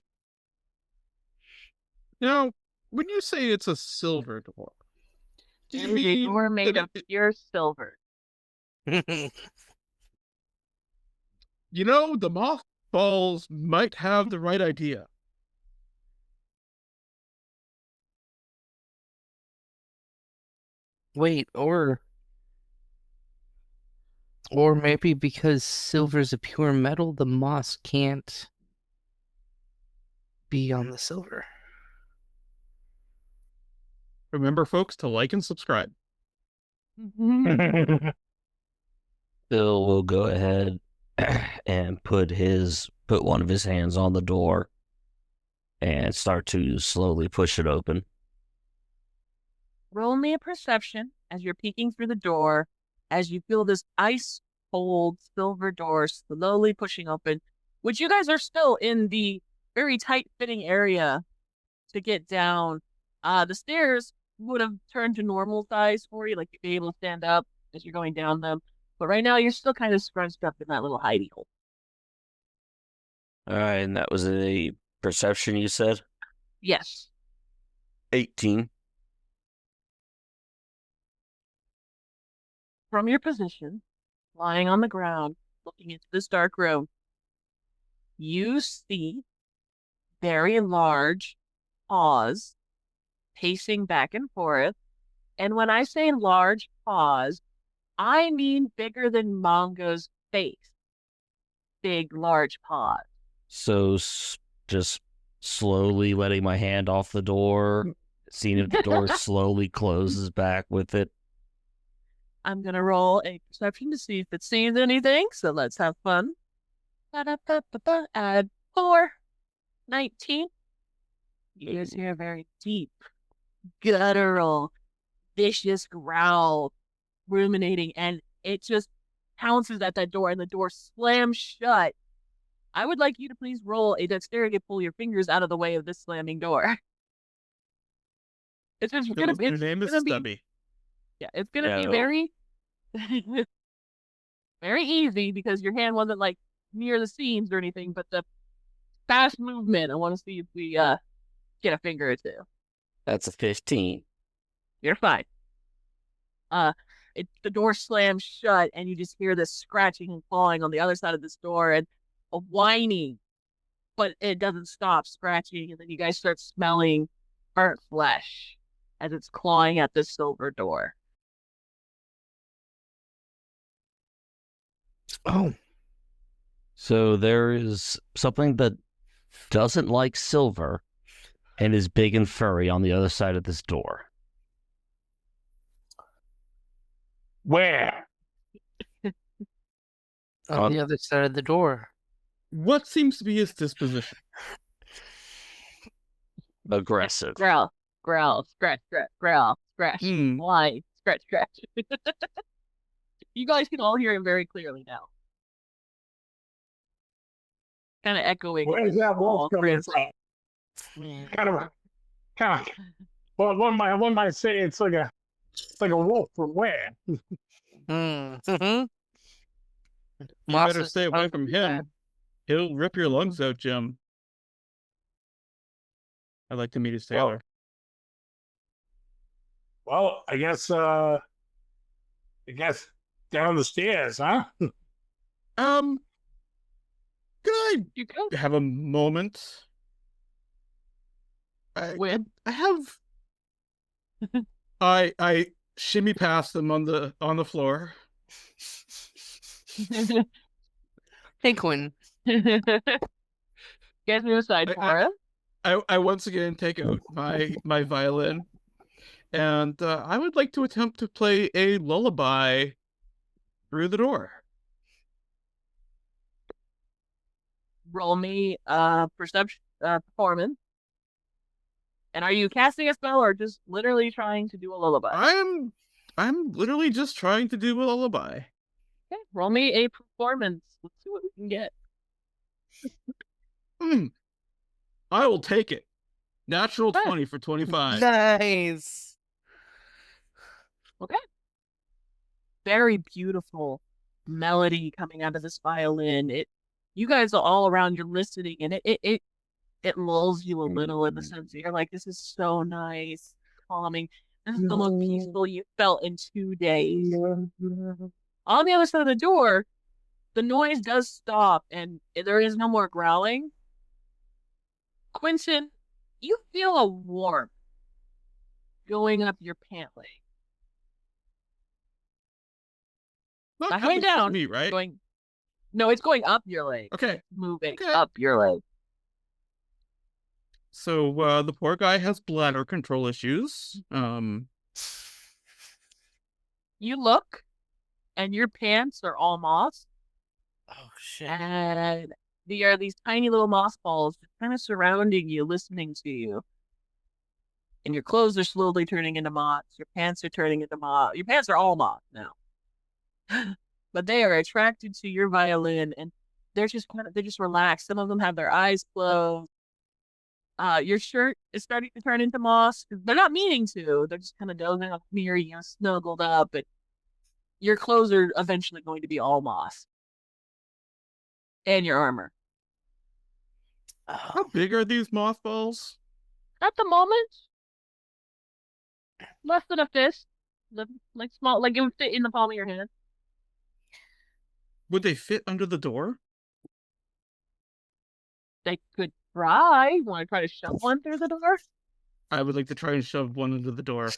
Now, when you say it's a silver door, do you It is a mean door made that of pure silver. you know, the mothballs might have the right idea. Wait, or maybe because silver's a pure metal, the moss can't be on the silver. Remember, folks, to like and subscribe. Phil will go ahead and put one of his hands on the door and start to slowly push it open. Roll me a perception as you're peeking through the door, as you feel this ice cold silver door slowly pushing open, which you guys are still in the very tight fitting area to get down. The stairs would have turned to normal size for you, like you'd be able to stand up as you're going down them. But right now you're still kind of scrunched up in that little hidey hole. All right, and that was a perception, you said? Yes. 18. From your position, lying on the ground, looking into this dark room, you see very large paws pacing back and forth. And when I say large paws, I mean bigger than Mongo's face. Big, large paws. So just slowly letting my hand off the door, seeing if the door slowly closes back with it. I'm going to roll a perception to see if it sees anything. So let's have fun. Add 4. 19. You guys hear a very deep, guttural, vicious growl ruminating, and it just pounces at that door, and the door slams shut. I would like you to please roll a dexterity to pull your fingers out of the way of this slamming door. It's just gonna be. Your name is Stubby. Yeah, it's gonna be very, very easy because your hand wasn't like near the seams or anything, but the fast movement. I want to see if we get a finger or two. That's a 15. You're fine. The door slams shut, and you just hear this scratching and clawing on the other side of this door, and a whining, but it doesn't stop scratching, and then you guys start smelling burnt flesh as it's clawing at this silver door. Oh. So there is something that doesn't like silver and is big and furry on the other side of this door. Where? On the other side of the door. What seems to be his disposition? Aggressive. Growl, scratch, growl, scratch, whine, scratch. You guys can all hear him very clearly now. kind of echoing. Where's that wolf coming Chris. from? Kind of. Well, one might say it's like a wolf from where? Mm-hmm. You better stay away from him. He'll rip your lungs out, Jim. I'd like to meet a sailor. Well, I guess down the stairs, huh? Can I You go. have a moment? When? I have. I shimmy past them on the floor. Hey, Quinn. You guys move aside for it. I once again take out my violin, and I would like to attempt to play a lullaby through the door. Roll me perception performance. And are you casting a spell or just literally trying to do a lullaby? I'm literally just trying to do a lullaby. Okay, roll me a performance. Let's see what we can get. I will take it. Natural 20 for 25. Nice. Okay. Very beautiful melody coming out of this violin. You guys are all around, you're listening, and it lulls you a little in the sense that you're like, this is so nice, calming. This is the most peaceful you felt in 2 days. On the other side of the door, the noise does stop and there is no more growling. Quentin, you feel a warmth going up your pant leg. Not going down. Me, right? No, it's going up your leg. Okay. Moving up your leg. So the poor guy has bladder control issues. You look, and your pants are all moss. Oh shit! And there are these tiny little moss balls just kind of surrounding you, listening to you. And your clothes are slowly turning into moss. Your pants are turning into moss. Your pants are all moss now. But they are attracted to your violin, and they're just relaxed. Some of them have their eyes closed. Your shirt is starting to turn into moss. They're not meaning to. They're just kind of dozing up near you, snuggled up. But your clothes are eventually going to be all moss. And your armor. How big are these mothballs? At the moment, less than a fist. Like small, like it would fit in the palm of your hand. Would they fit under the door? They could try. Want to try to shove one through the door? I would like to try and shove one under the door.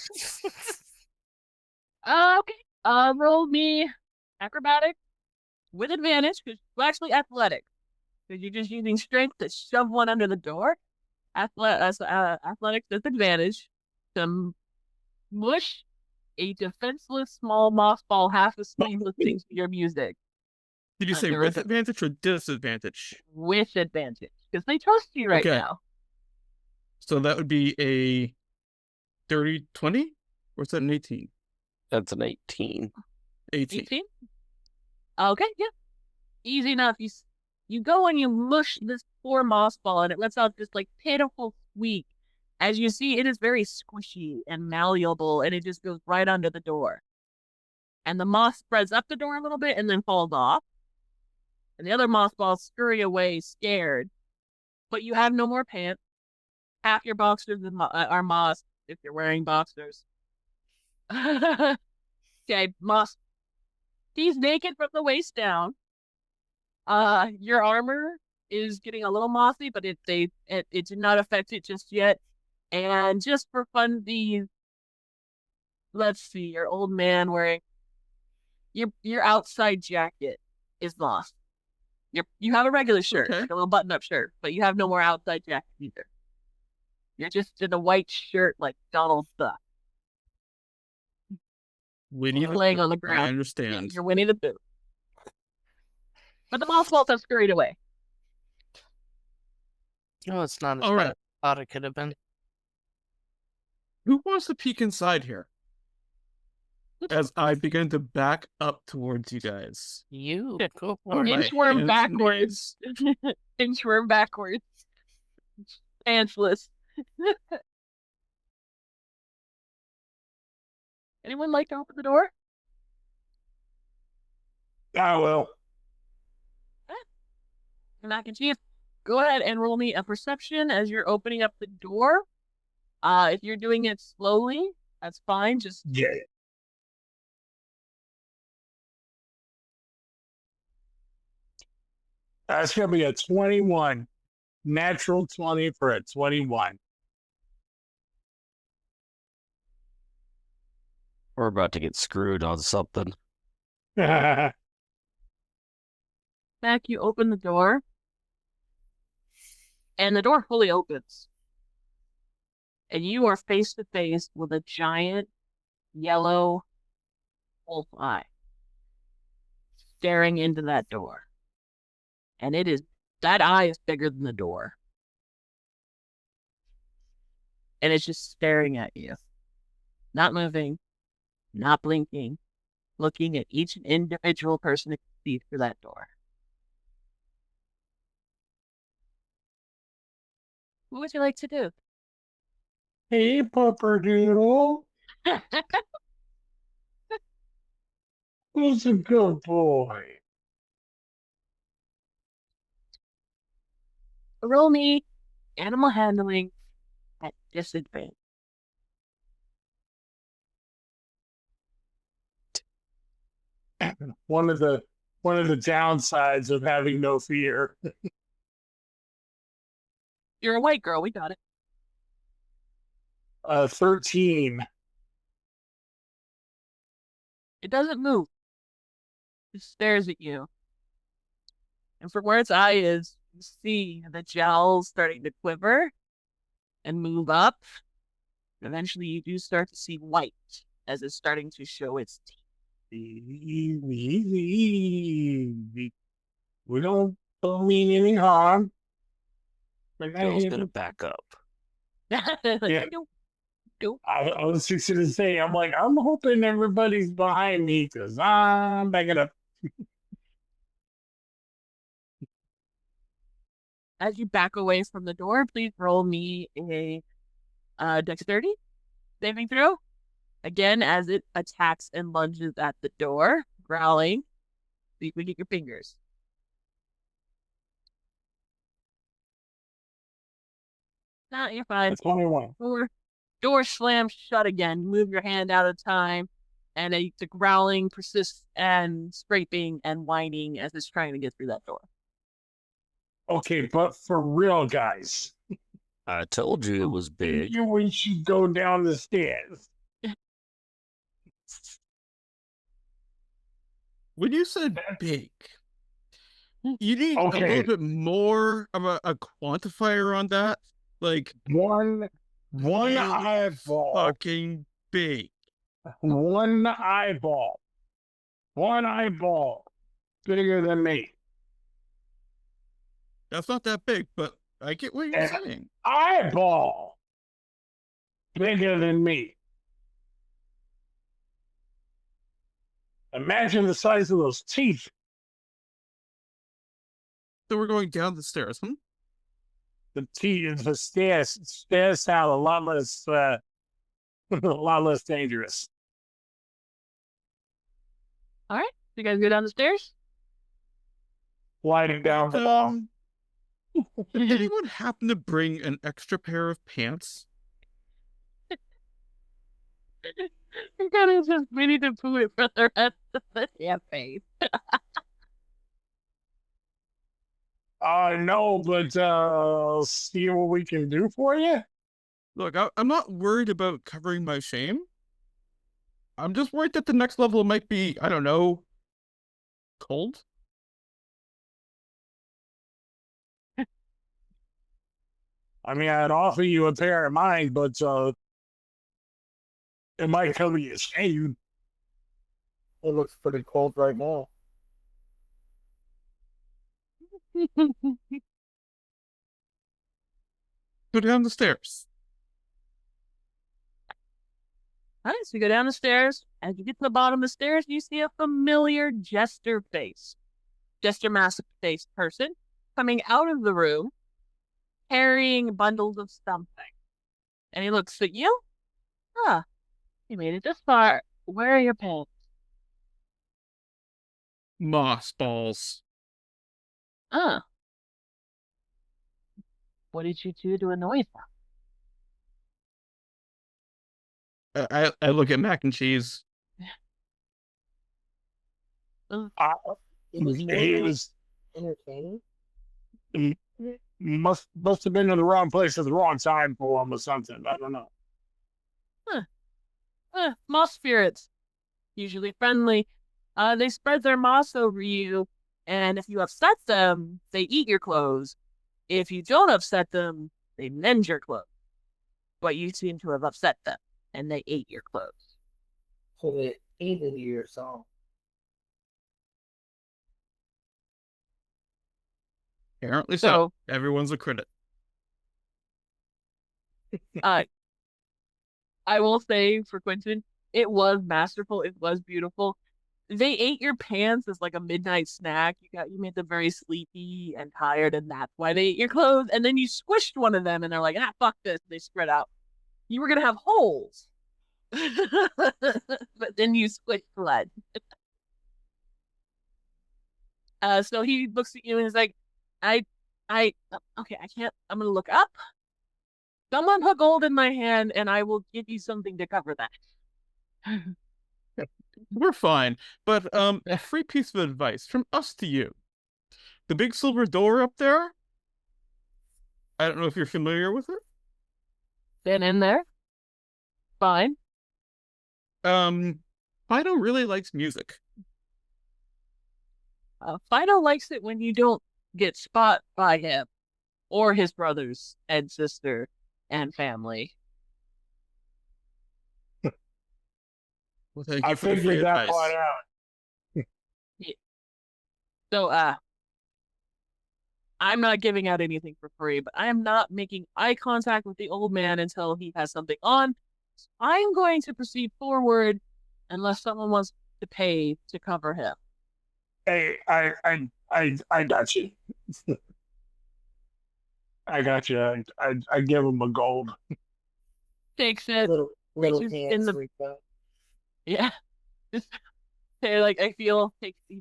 Okay. Roll me acrobatic with advantage, actually athletic, because you're just using strength to shove one under the door. Athletics with advantage to mush a defenseless small moss ball half asleep listening to your music. Did you say with advantage or disadvantage? With advantage, because they trust you right now. So that would be a 30, 20? Or is that an 18? That's an 18. 18? Okay, yeah. Easy enough. You go and you mush this poor moss ball, and it lets out this like pitiful squeak. As you see, it is very squishy and malleable, and it just goes right under the door. And the moss spreads up the door a little bit and then falls off. And the other moss balls scurry away, scared. But you have no more pants. Half your boxers are moss if you're wearing boxers. Okay, moss. He's naked from the waist down. Your armor is getting a little mossy, but it did not affect it just yet. And just for fun, let's see, your old man wearing your outside jacket is lost. You have a regular shirt, like a little button-up shirt, but you have no more outside jacket either. You're just in a white shirt like Donald Duck. Winnie the laying Pooh. on the ground. I understand. Yeah, you're Winnie the Pooh. But the mothballs have scurried away. No, it's not as All bad right. as I thought it could have been. Who wants to peek inside here? as I begin to back up towards you guys. You go On for my it. Inchworm hands and backwards. Inchworm backwards. Pantsless. Anyone like to open the door? I will. Mac and cheese. Go ahead and roll me a perception as you're opening up the door. If you're doing it slowly, that's fine. Just Yeah. That's going to be a 21. Natural 20 for a 21. We're about to get screwed on something. Mac, you open the door, and the door fully opens. And you are face to face with a giant yellow wolf eye staring into that door. And that eye is bigger than the door. And it's just staring at you. Not moving, not blinking, looking at each individual person that can see through that door. What would you like to do? Hey, Pupperdoodle. Who's a good boy? Roll me animal handling at disadvantage. One of the downsides of having no fear. You're a white girl, we got it. 13. It doesn't move. It stares at you. And from where its eye is, you see the jowls starting to quiver and move up. Eventually, you do start to see white as it's starting to show its teeth. We don't mean any harm. Bill's gonna back up. Yeah. Nope. I was just going to say, I'm hoping everybody's behind me because I'm backing up. As you back away from the door, please roll me a dexterity saving throw. Again, as it attacks and lunges at the door, growling. So you can get your fingers. Nah, you're fine. That's 21. Door slams shut again. Move your hand out of time, and the growling persists and scraping and whining as it's trying to get through that door. Okay, but for real, guys, I told you it was big. we should go down the stairs. When you said big, you need a Okay. little bit more of a quantifier on that. Like One really eyeball. fucking big. One eyeball. One eyeball. Bigger than me. That's not that big, but I get what you're Eh. saying. Eyeball. Bigger than me. Imagine the size of those teeth. So we're going down the stairs, The teeth, the stairs sound a lot less, a lot less dangerous. All right, you guys go down the stairs. Gliding down the Did anyone happen to bring an extra pair of pants? You're gonna just Winnie the Pooh it for the rest of the campaign. No, but see what we can do for you. Look, I'm not worried about covering my shame. I'm just worried that the next level might be, I don't know, cold? I mean, I'd offer you a pair of mine, but it might cover your shame. It looks pretty cold right now. Go down the stairs. All right, so you go down the stairs. As you get to the bottom of the stairs, you see a familiar jester mask face person coming out of the room carrying bundles of something. And he looks at you. Ah, you made it this far. Where are your pants? Mothballs. Ah. What did you do to annoy them? I look at mac and cheese. He was entertaining. must have been in the wrong place at the wrong time for him or something. I don't know. Moss spirits, usually friendly. They spread their moss over you, and if you upset them, they eat your clothes. If you don't upset them, they mend your clothes. But you seem to have upset them, and they ate your clothes. So they ate into your song. Apparently so. Everyone's a critic. I will say for Quentin, it was masterful. It was beautiful. They ate your pants as like a midnight snack. You made them very sleepy and tired, and that's why they ate your clothes. And then you squished one of them, and they're like, fuck this. They spread out. You were gonna have holes, but then you squished blood. So he looks at you and is like, okay, I can't. I'm gonna look up. Someone put gold in my hand, and I will give you something to cover that. We're fine, but a free piece of advice from us to you. The big silver door up there, I don't know if you're familiar with it. Been in there. Fine. Fido really likes music. Fido likes it when you don't get spot by him or his brothers and sister and family. Well, thank I you for the free figured that advice. part out. So, I'm not giving out anything for free, but I am not making eye contact with the old man until he has something on. I'm going to proceed forward unless someone wants to pay to cover him. Hey, I got you. I got you. I give him a gold. Takes it. Little reaches hands in the- reach out. Yeah. He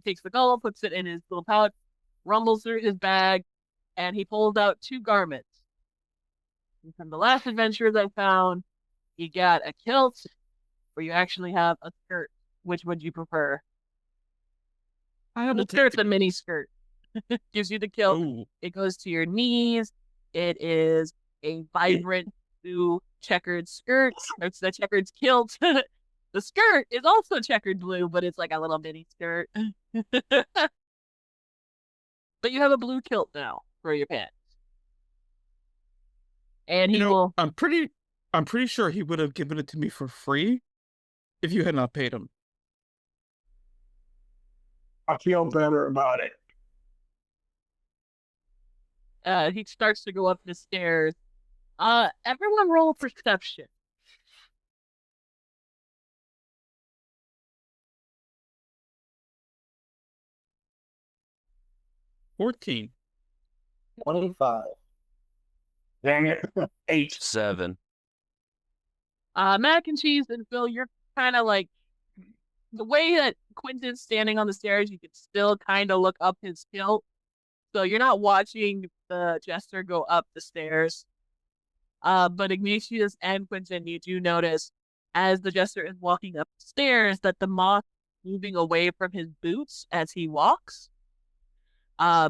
takes the gold, puts it in his little pouch, rumbles through his bag, and he pulls out 2 garments. And from the last adventures I found, you got a kilt, or you actually have a skirt. Which would you prefer? The skirt's a mini skirt. Gives you the kilt. Ooh. It goes to your knees. It is a vibrant blue checkered skirt. It's the checkered kilt. The skirt is also checkered blue, but it's like a little mini skirt. But you have a blue kilt now for your pants. And he will. I'm pretty sure he would have given it to me for free if you had not paid him. I feel better about it. He starts to go up the stairs. Everyone roll perception. 14. 25. Dang it. 8. 7. Mac and Cheese and Phil, you're kind of like the way that Quentin's standing on the stairs, you can still kind of look up his kilt. So you're not watching the jester go up the stairs. But Ignatius and Quentin, you do notice as the jester is walking up the stairs that the moth moving away from his boots as he walks.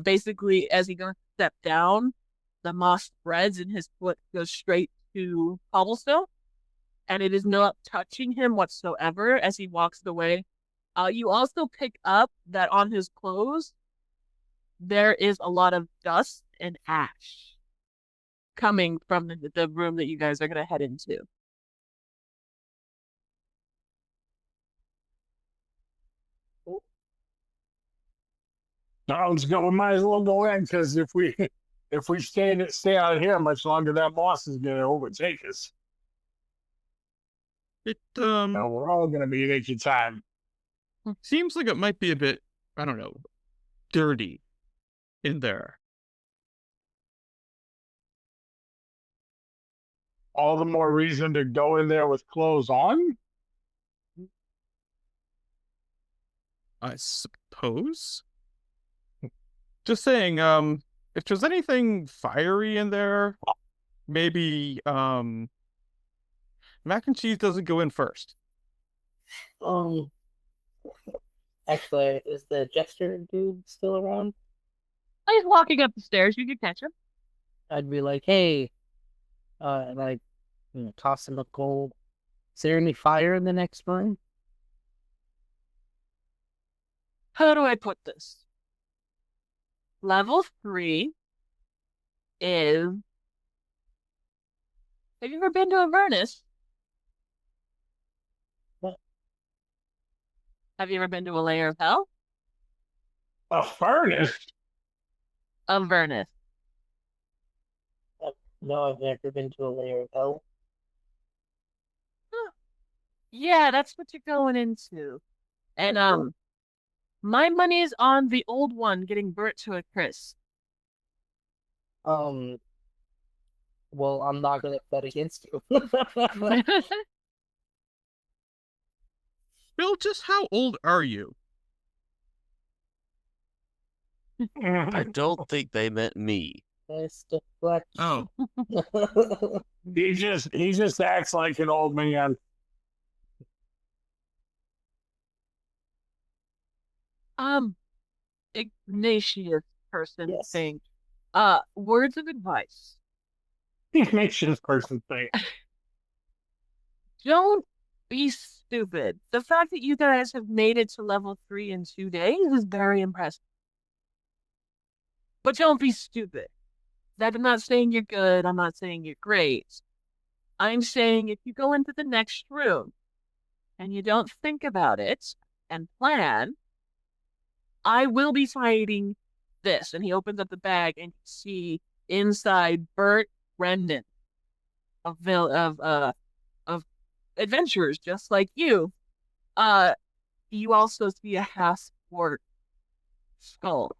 Basically, as he goes to step down, the moss spreads and his foot goes straight to cobblestone, and it is not touching him whatsoever as he walks away. You also pick up that on his clothes, there is a lot of dust and ash coming from the room that you guys are going to head into. Sounds good. We might as well go in because if we stay out here much longer, that moss is going to overtake us. It Now we're all gonna be taking time. seems like it might be a bit, I don't know, dirty in there. All the more reason to go in there with clothes on. I suppose. Just saying, if there's anything fiery in there, maybe mac and cheese doesn't go in first. Actually, is the jester dude still around? He's walking up the stairs. You could catch him. I'd be like, hey, like, toss him a coal. Is there any fire in the next room? How do I put this? Level 3 is. Have you ever been to a furnace? What? Have you ever been to a layer of hell? A furnace. A furnace. No, I've never been to a layer of hell. Yeah, that's what you're going into. And my money is on the old one getting burnt to a crisp. Well, I'm not gonna bet against you. Bill, just how old are you? I don't think they meant me. Nice deflection. Oh, He just acts like an old man. Ignatius person Yes. thing. Words of advice. He makes this person think. Don't be stupid. The fact that you guys have made it to level 3 in 2 days is very impressive. But don't be stupid. That I'm not saying you're good. I'm not saying you're great. I'm saying if you go into the next room and you don't think about it and plan, I will be fighting this. And he opens up the bag and you see inside burnt remnant of adventurers just like you. You also see a half-orc skull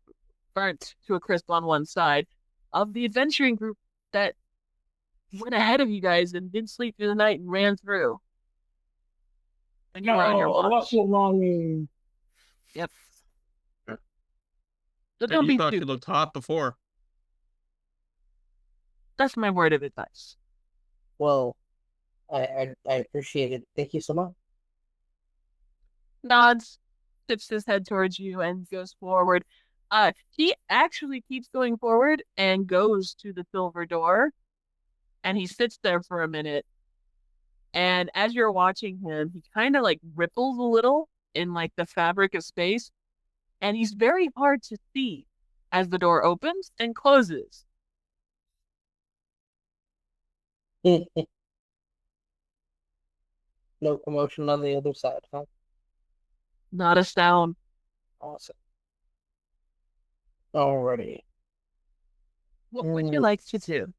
burnt to a crisp on one side of the adventuring group that went ahead of you guys and didn't sleep through the night and ran through. And you were on your watch. Russell Long. Yep. So don't you be thought you stupid. looked hot before. That's my word of advice. Well, I appreciate it. Thank you so much. Nods, tips his head towards you, and goes forward. He actually keeps going forward and goes to the silver door, and he sits there for a minute. And as you're watching him, he kind of like ripples a little in like the fabric of space, and he's very hard to see as the door opens and closes. No commotion on the other side, huh? Not a sound. Awesome. Alrighty. What would you like to do?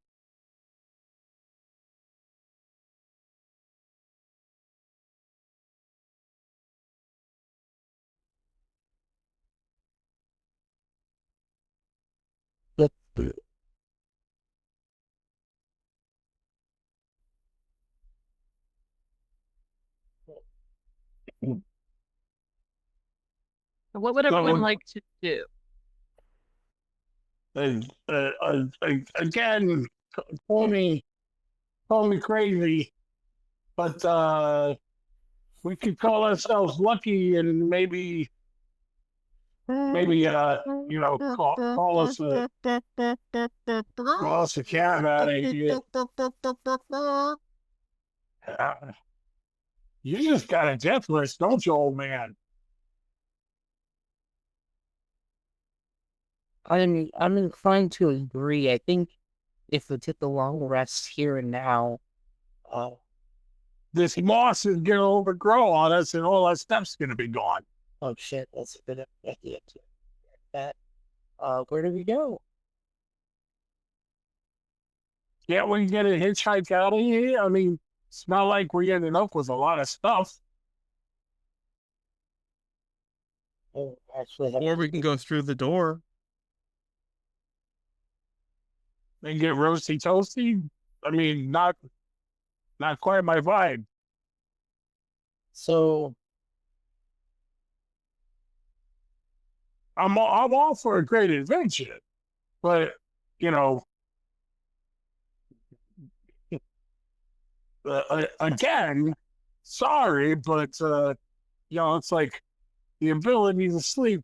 What would everyone like to do? Again, call me crazy, but we could call ourselves lucky and maybe call us a cat out of here. You just got a death wish, don't you, old man? I'm inclined to agree. I think if we took the long rest here and now, This moss is gonna overgrow on us, and all our stuff's gonna be gone. oh shit, that's a bit of an idea too. That, where do we go? Can't we get a hitchhike out of here? I mean, It's not like we ended up with a lot of stuff. Oh, actually, Or we can go through the door. And get roasty toasty. I mean, not quite my vibe. so I'm all for a great adventure, but you know, again, sorry, but it's like the ability to sleep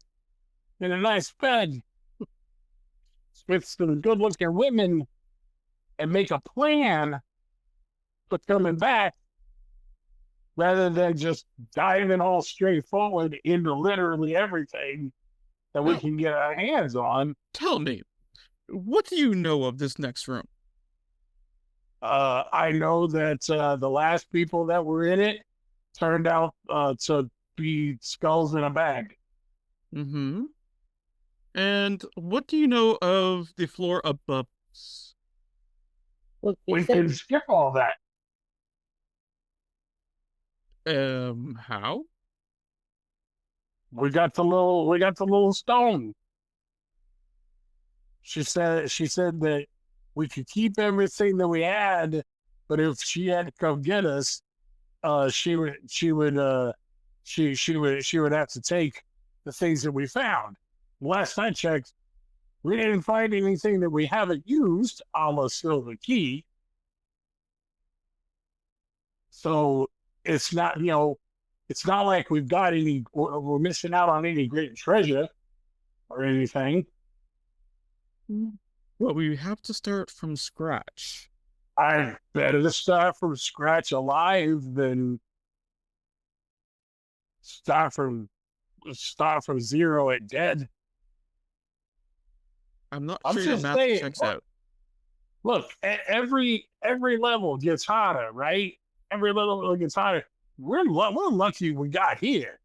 in a nice bed with some good-looking women and make a plan for coming back rather than just diving all straightforward into literally everything that we can get our hands on. Tell me, what do you know of this next room? I know that the last people that were in it turned out to be skulls in a bag. Mm-hmm. And what do you know of the floor above us? look, We can skip all that. How? We got the little stone. She said that we could keep everything that we had, but if she had to come get us, she would have to take the things that we found. Last I checked, we didn't find anything that we haven't used, a la Silver Key. So it's not, it's not like we've got we're missing out on any great treasure or anything. Well, we have to start from scratch. I'd better start from scratch alive than start from zero at dead. I'm not I'm sure your just math saying, checks out. Look, every level gets harder, right? Every level gets harder. We're lucky we got here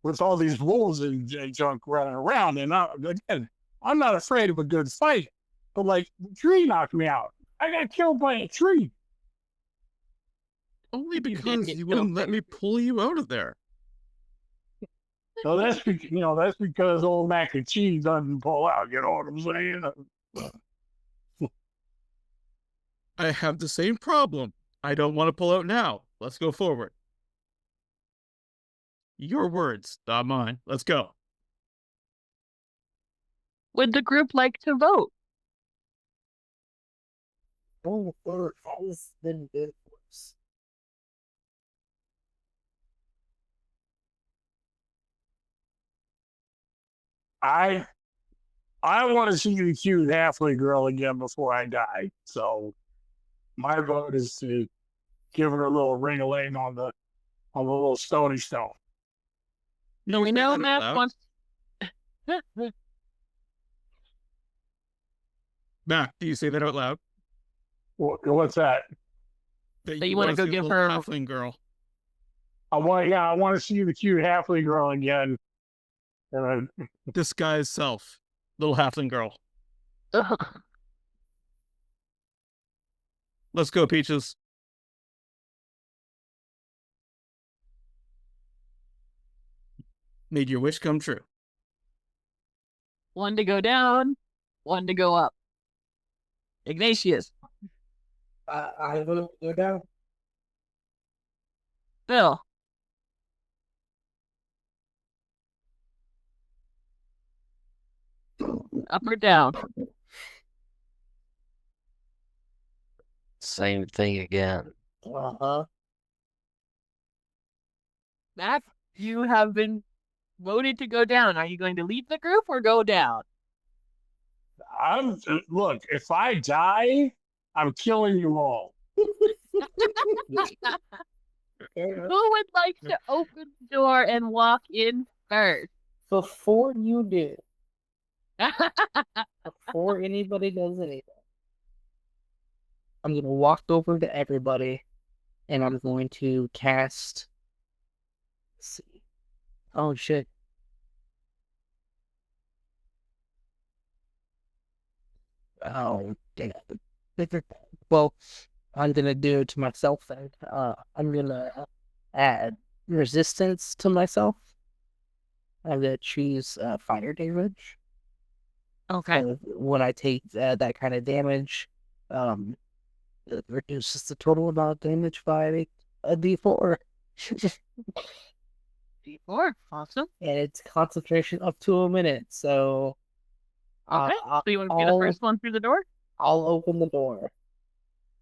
with all these wolves and junk running around. And I'm not afraid of a good fight, but like the tree knocked me out. I got killed by a tree. Only You did because get you wouldn't killed. let me pull you out of there. So that's because old mac and cheese doesn't pull out. You know what I'm saying? I have the same problem. I don't want to pull out now. Let's go forward. Your words, not mine. Let's go. Would the group like to vote? oh, or has been good for us. I want to see the cute halfway girl again before I die. So my vote is to give her a little ring-a-ling on the little stony stone. No, We know that out Matt loud. wants. Mac, do you say that out loud? What's that? That you wanna wanna go see the give little her- halfling girl. I want to see the cute halfway girl again. And Disguise self. Little halfling girl. Let's go, Peaches. Made your wish come true. One to go down, one to go up. Ignatius, I will go down. Bill, up or down? Same thing again. Uh-huh. Mac, you have been voted to go down. Are you going to leave the group or go down? look, if I die, I'm killing you all. Who would like to open the door and walk in first? Before you do, before anybody does anything, I'm gonna walk over to everybody and I'm going to cast. Let's see. Oh shit. Oh, damn. Well, I'm gonna do to myself then. I'm gonna add resistance to myself. I'm gonna choose fire damage. Okay. So when I take that kind of damage, it reduces the total amount of damage by a d4. D4. Awesome. And it's concentration up to a minute. So Okay. So you want to be the first one through the door? I'll open the door.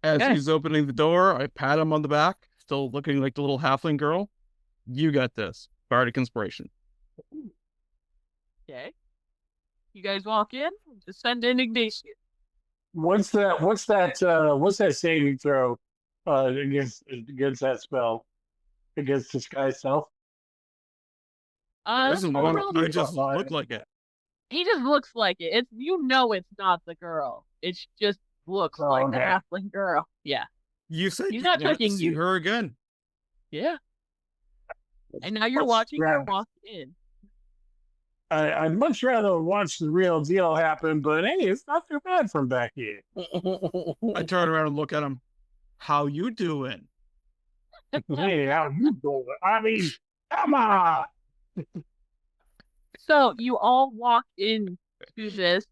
As Okay. he's opening the door, I pat him on the back, still looking like the little halfling girl. You got this. Bardic Inspiration. Okay. You guys walk in. Descend in Ignatius. What's that saving throw against that spell? Against disguise self? Doesn't roll look, I just look like it. He just looks like it. It's it's not the girl. It just looks like the halfling girl. Yeah. You said He's you not want to tricking see you. her again. Yeah. And now you're watching her walk in. I'd much rather watch the real deal happen, but hey, it's not too bad from back here. I turn around and look at him. How you doing? Hey, how you doing? I mean, come on. So you all walk in to this.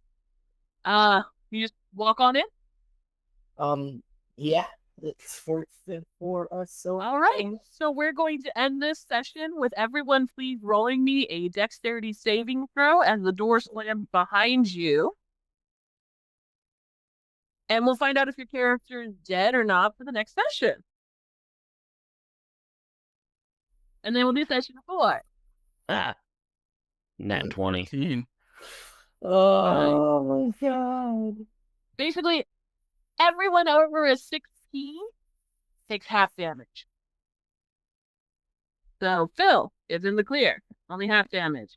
You just walk on in? Yeah. It's for us. So All right. So we're going to end this session with everyone please rolling me a dexterity saving throw as the door slams behind you. And we'll find out if your character is dead or not for the next session. And then we'll do session 4. Nat 20. 15. Oh my god. Basically, everyone over a 16 takes half damage. So Phil is in the clear. Only half damage.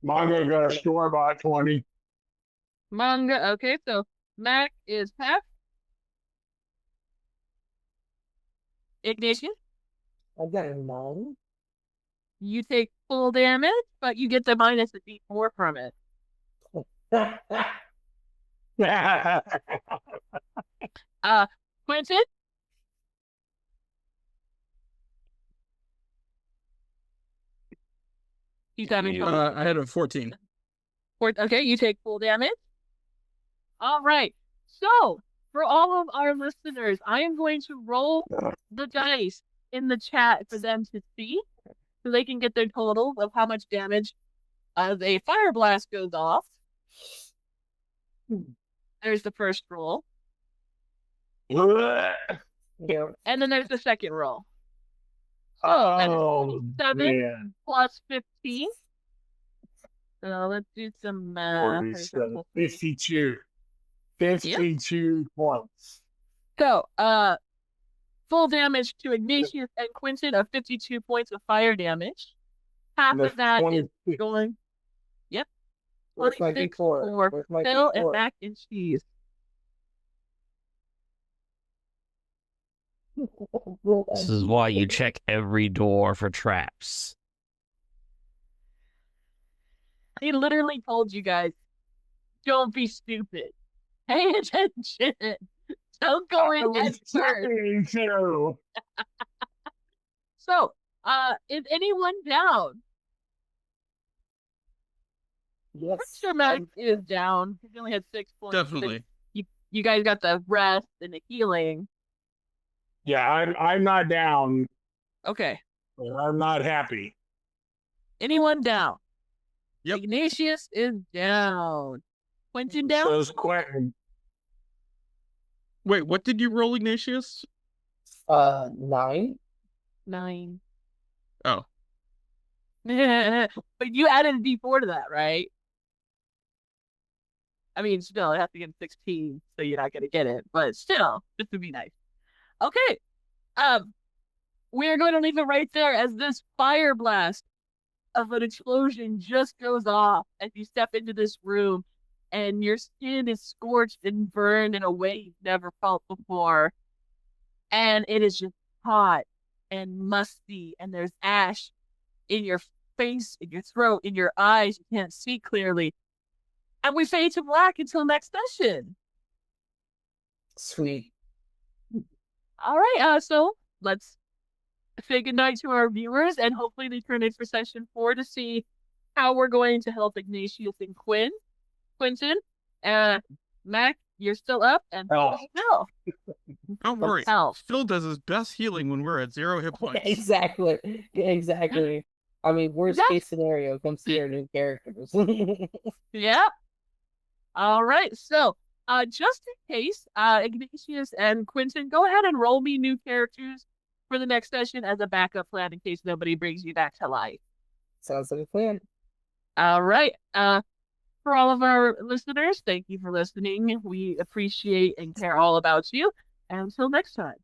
Manga got a store-bought 20. Manga, okay, so Mac is half. Ignatius, I got a 9. you take full damage, but you get the minus a d4 from it. Quentin? He's having trouble. I had a 14. Okay, you take full damage. All right. So, for all of our listeners, I am going to roll the dice in the chat for them to see so they can get their totals of how much damage as a fire blast goes off. There's the first roll. And then there's the second roll. Oh, 7 man. plus 15. So let's do some math. 47, 52. 52 points. So, full damage to Ignatius and Quentin of 52 points of fire damage. Half of that is going. Yep. Where's my 26 D4? for Where's my Phil and D4? mac and cheese. This is why you check every door for traps. He literally told you guys, don't be stupid. Pay attention. Don't go in at first. So, is anyone down? Yes. Sure, Mac is down. He only had 6 points. Definitely. You guys got the rest and the healing. Yeah, I'm not down. Okay. But I'm not happy. Anyone down? Yep. Ignatius is down. Quentin down? So's Quentin. Wait, what did you roll, Ignatius? 9. 9. Oh. But you added a d4 to that, right? I mean, still, it has to get 16, so you're not going to get it. But still, just to be nice. Okay. We're going to leave it right there as this fire blast of an explosion just goes off as you step into this room and your skin is scorched and burned in a way you've never felt before. And it is just hot and musty, and there's ash in your face, in your throat, in your eyes. You can't see clearly. And we fade to black until next session. Sweet. All right, so let's say goodnight to our viewers, and hopefully they turn in for session 4 to see how we're going to help Ignatius and Quentin. Mac, you're still up, and Oh. Phil. Don't worry. Health. Phil does his best healing when we're at 0 hit points. Exactly. I mean, worst case scenario, come see our new characters. Yep. All right, so just in case, Ignatius and Quentin, go ahead and roll me new characters for the next session as a backup plan in case nobody brings you back to life. Sounds like a plan. All right. For all of our listeners, thank you for listening. We appreciate and care all about you. And until next time.